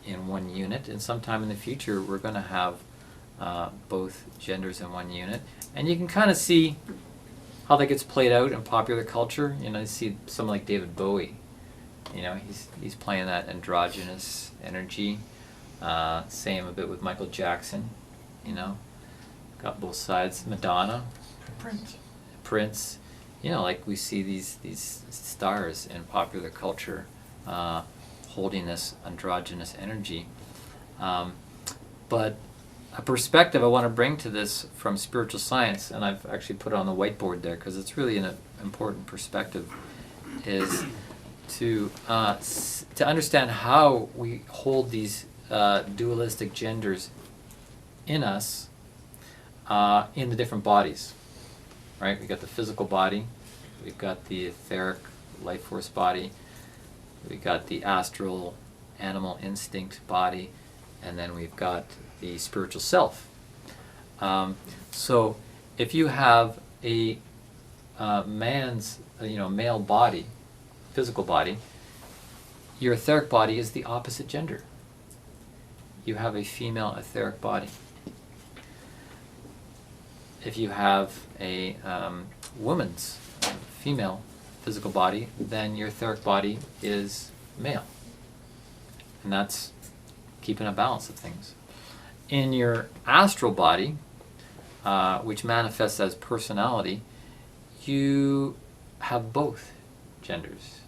in one unit, and sometime in the future we're going to have both genders in one unit. And you can kind of see how that gets played out in popular culture. You see someone like David Bowie, he's playing that androgynous energy. Same a bit with Michael Jackson, got both sides. Madonna, Prince, like we see these stars in popular culture holding this androgynous energy. But a perspective I want to bring to this from spiritual science, and I've actually put it on the whiteboard there because it's really an important perspective, is to understand how we hold these dualistic genders in us in the different bodies. Right? We've got the physical body, we've got the etheric life force body, we've got the astral animal instinct body, and then we've got the spiritual self. So if you have a man's, male body, physical body, your etheric body is the opposite gender. You have a female etheric body. If you have a woman's female physical body, then your etheric body is male. And that's keeping a balance of things. In your astral body, which manifests as personality, you have both genders.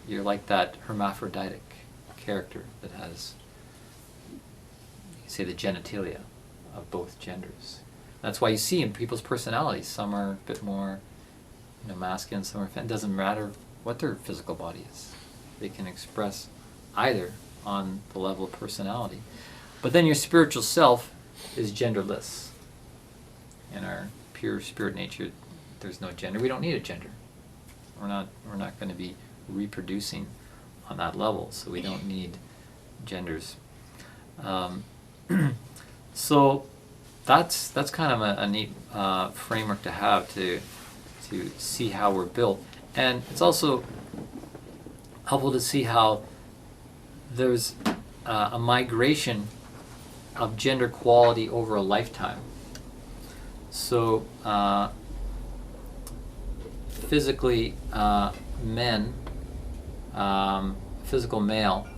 You're like that hermaphroditic character that has, say, the genitalia of both genders. That's why you see in people's personalities, some are a bit more, masculine, some are feminine. It doesn't matter what their physical body is. They can express either on the level of personality. But then your spiritual self is genderless. In our pure spirit nature, there's no gender. We don't need a gender. We're not going to be reproducing on that level, so we don't need genders. So that's kind of a neat framework to have to see how we're built. And it's also helpful to see how there's a migration of gender quality over a lifetime. So physically men, physical male,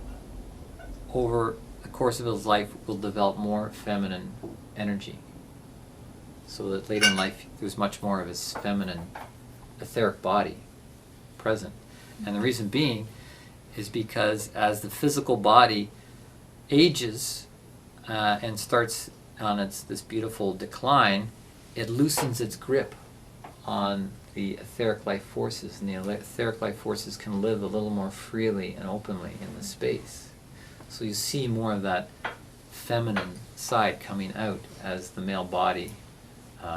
over the course of his life will develop more feminine energy. So that later in life there's much more of his feminine etheric body present. And the reason being is because as the physical body ages and starts on this beautiful decline, it loosens its grip on the etheric life forces, and the etheric life forces can live a little more freely and openly in the space. So you see more of that feminine side coming out as the male body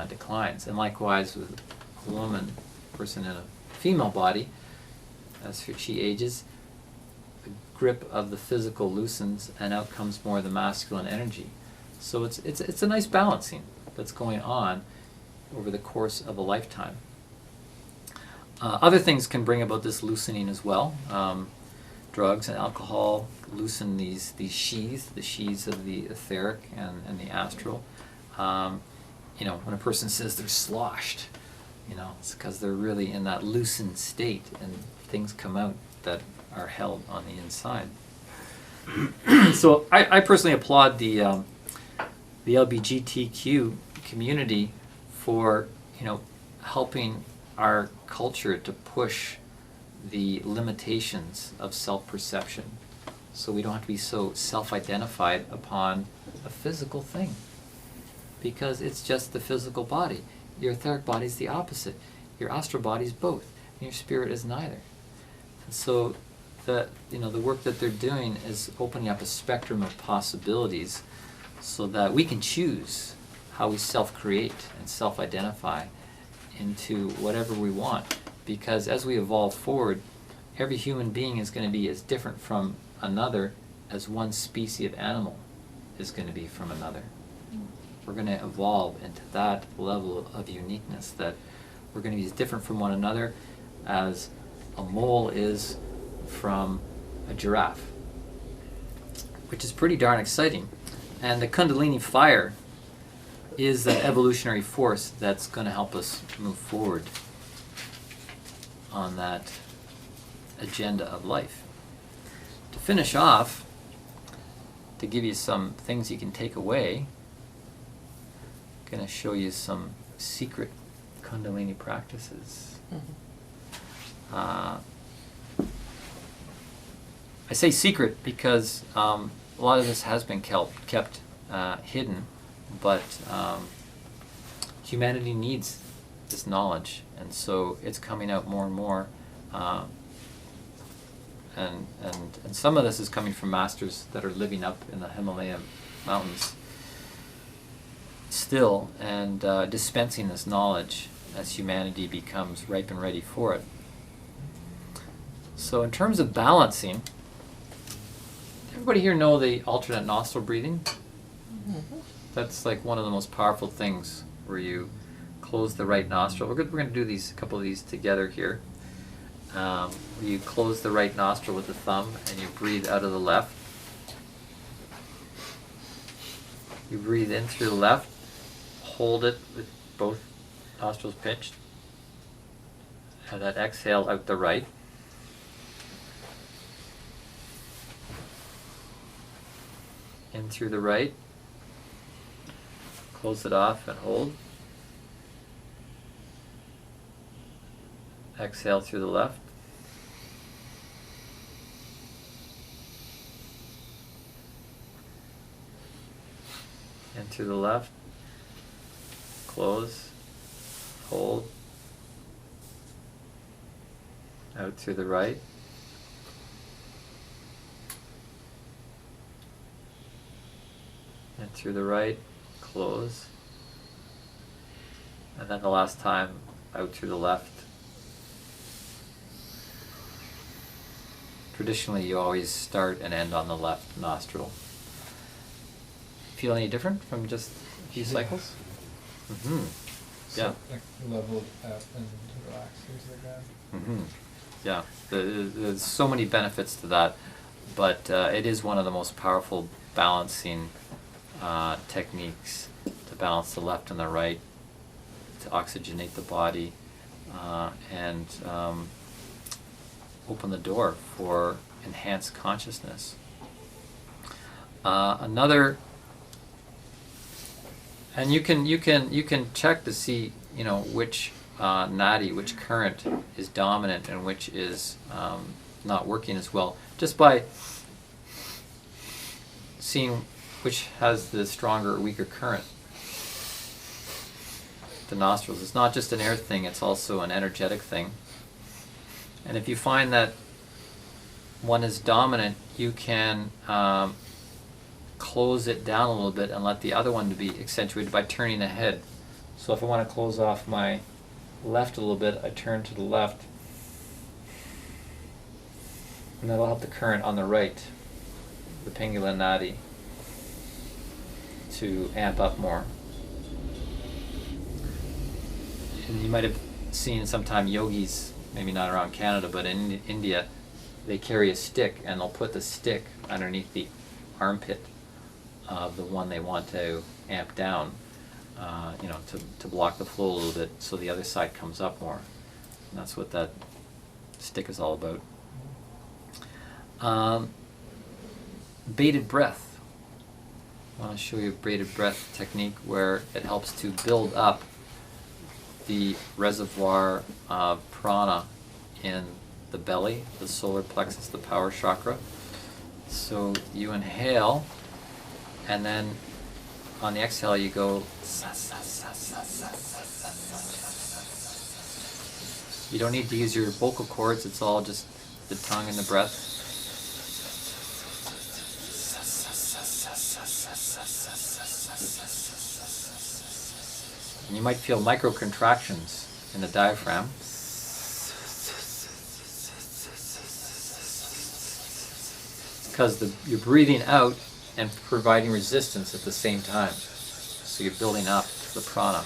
declines. And likewise with a woman, person in a female body, as she ages, the grip of the physical loosens and out comes more of the masculine energy. So it's a nice balancing that's going on over the course of a lifetime. Other things can bring about this loosening as well. Drugs and alcohol loosen these sheaths, the sheaths of the etheric and the astral. You know, when a person says they're sloshed, you know, it's because they're really in that loosened state and things come out that are held on the inside. So I personally applaud the LGBTQ community for, you know, helping our culture to push the limitations of self-perception, so we don't have to be so self-identified upon a physical thing, because it's just the physical body. Your etheric body is the opposite. Your astral body is both, and your spirit is neither. And so the work that they're doing is opening up a spectrum of possibilities so that we can choose how we self-create and self-identify into whatever we want. Because as we evolve forward, every human being is going to be as different from another as one species of animal is going to be from another. We're going to evolve into that level of uniqueness, that we're going to be as different from one another as a mole is from a giraffe, which is pretty darn exciting. And the Kundalini fire is the evolutionary force that's going to help us move forward on that agenda of life. To finish off, to give you some things you can take away, I'm going to show you some secret Kundalini practices. I say secret because a lot of this has been kept hidden, but humanity needs this knowledge, and so it's coming out more and more. And some of this is coming from masters that are living up in the Himalaya mountains still, and dispensing this knowledge as humanity becomes ripe and ready for it. So in terms of balancing, everybody here know the alternate nostril breathing? That's like one of the most powerful things, where you close the right nostril. We're going to do a couple of these together here. You close the right nostril with the thumb and you breathe out of the left. You breathe in through the left, hold it with both nostrils pinched, and then exhale out the right. In through the right, close it off and hold. Exhale through the left. In through the left. Close. Hold. Out through the right. In through the right. Close. And then the last time, out through the left. Traditionally, you always start and end on the left nostril. Feel any different from just a few cycles? Mm-hmm. So, Yeah. like level up and relax things like that. Mm-hmm. Yeah. There's so many benefits to that, but it is one of the most powerful balancing techniques to balance the left and the right, to oxygenate the body, and open the door for enhanced consciousness. Another, and you can check to see, you know, which nadi, which current is dominant and which is not working as well, just by seeing which has the stronger or weaker current. The nostrils. It's not just an air thing, it's also an energetic thing. And if you find that one is dominant, you can close it down a little bit and let the other one to be accentuated by turning the head. So if I want to close off my left a little bit, I turn to the left, and that'll help the current on the right, the Pingala Nadi, to amp up more. And you might have seen sometime yogis, maybe not around Canada, but in India, they carry a stick and they'll put the stick underneath the armpit of the one they want to amp down, you know, to block the flow a little bit so the other side comes up more. And that's what that stick is all about. Bated breath. I want to show you a bated breath technique where it helps to build up the reservoir of prana in the belly, the solar plexus, the power chakra. So you inhale, and then on the exhale you go sa, sa, sa, sa, sa, sa, sa, sa. You don't need to use your vocal cords, it's all just the tongue and the breath. And you might feel micro contractions in the diaphragm. Because you're breathing out and providing resistance at the same time. So you're building up the prana.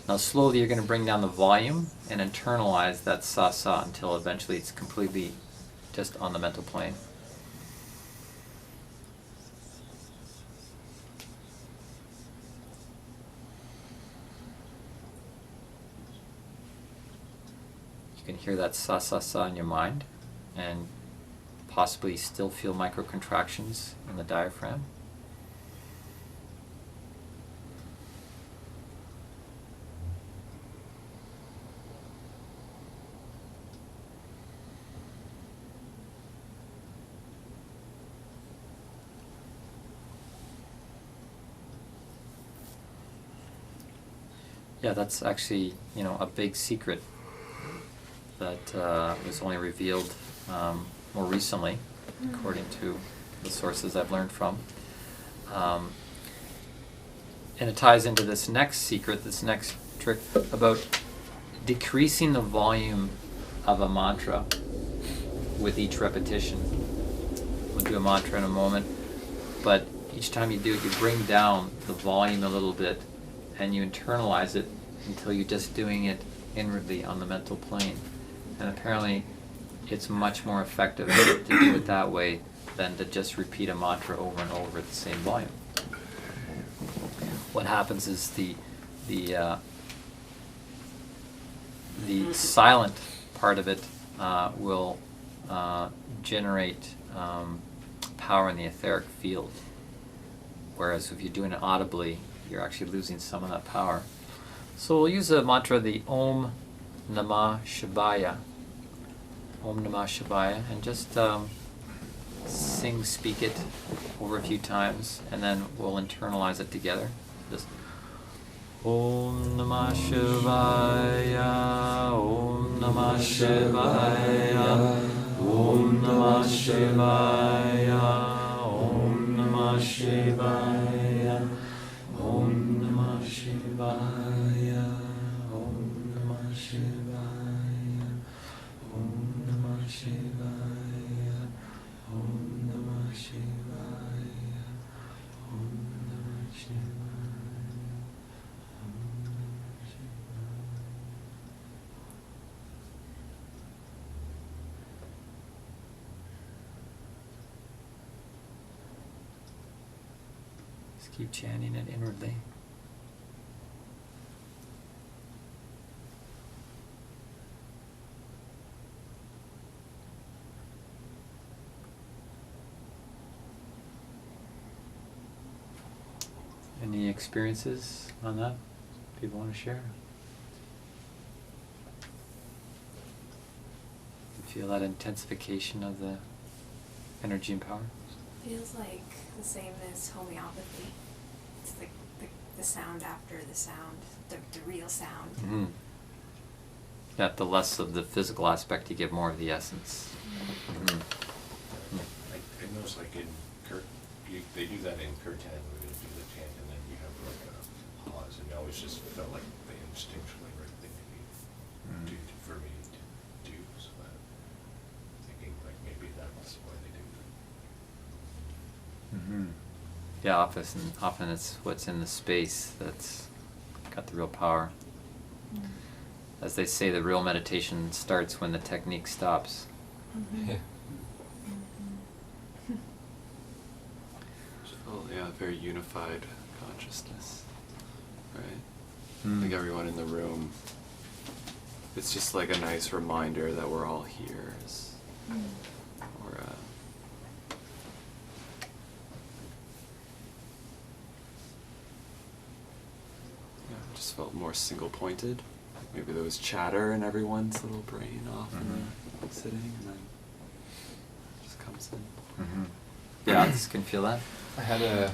Now slowly you're going to bring down the volume and internalize that sa-sa until eventually it's completely just on the mental plane. You can hear that sa-sa-sa in your mind and possibly still feel micro contractions in the diaphragm. Yeah, that's actually, you know, a big secret that was only revealed more recently, according to the sources I've learned from. And it ties into this next secret, this next trick about decreasing the volume of a mantra with each repetition. We'll do a mantra in a moment, but each time you do it, you bring down the volume a little bit and you internalize it until you're just doing it inwardly on the mental plane. And apparently it's much more effective to do it that way than to just repeat a mantra over and over at the same volume. What happens is the silent part of it will generate power in the etheric field, whereas if you're doing it audibly, you're actually losing some of that power. So we'll use a mantra, the Om Namah Shivaya. Om Namah Shivaya, and just speak it over a few times, and then we'll internalize it together. Just Om Namah Shivaya, Om Namah Shivaya, Om Namah Shivaya, Om Namah Shivaya, Om Namah Shivaya, Om Namah Shivaya, Om Namah Shivaya, Om Namah Shivaya, Om Namah Shivaya, Om Namah Shivaya. Just keep chanting it inwardly. Any experiences on that people want to share? You feel that intensification of the energy and power? Feels like the same as homeopathy. It's like the sound after the sound, the real sound. Mm-hmm. Yeah, the less of the physical aspect, you get more of the essence. Mm-hmm. I noticed like in they do that in Kirtan, where they do the chant and then you have like a pause, and it always just felt like the instinctually right thing to do for me to do. So I'm thinking like maybe that's why they do that. Mm-hmm. Yeah, often it's what's in the space that's got the real power. As they say, the real meditation starts when the technique stops. Yeah. Well, yeah, very unified consciousness, right? Mm. Like everyone in the room. It's just like a nice reminder that we're all here. Or yeah, it just felt more single-pointed. Maybe there was chatter in everyone's little brain off in the sitting, and then it just comes in. Mm-hmm. Yeah, I just can feel that. I had a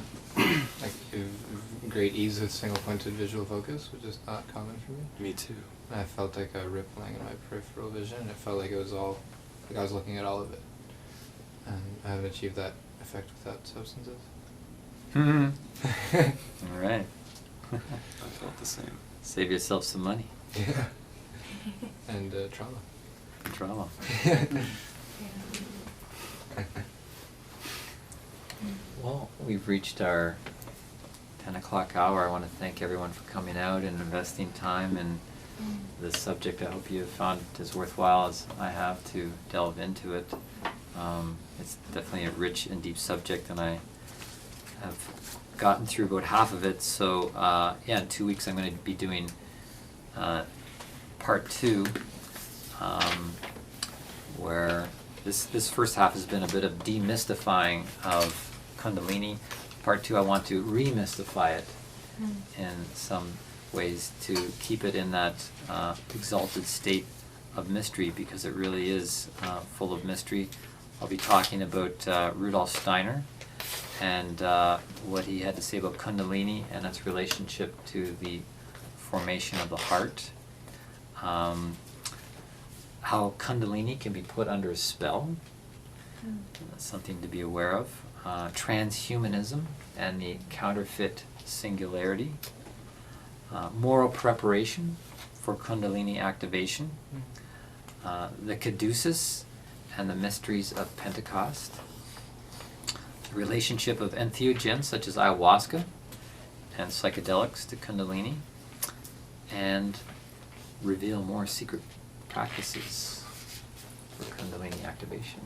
great ease with single-pointed visual focus, which is not common for me. Me too. And I felt like a rippling in my peripheral vision, and it felt like it was all, like I was looking at all of it. And I haven't achieved that effect without substances. Mm-hmm. All right. I felt the same. Save yourself some money. Yeah. And trauma. Trauma. Well, we've reached our 10 o'clock hour. I want to thank everyone for coming out and investing time in this subject. I hope you have found it as worthwhile as I have to delve into it. It's definitely a rich and deep subject, and I have gotten through about half of it. So yeah, in 2 weeks I'm going to be doing part 2, where this first half has been a bit of demystifying of Kundalini. Part 2, I want to remystify it in some ways to keep it in that exalted state of mystery, because it really is full of mystery. I'll be talking about Rudolf Steiner and what he had to say about Kundalini and its relationship to the formation of the heart. How Kundalini can be put under a spell. That's something to be aware of. Transhumanism and the counterfeit singularity. Moral preparation for Kundalini activation. The caduceus and the mysteries of Pentecost. The relationship of entheogens such as ayahuasca and psychedelics to Kundalini. And reveal more secret practices for Kundalini activation.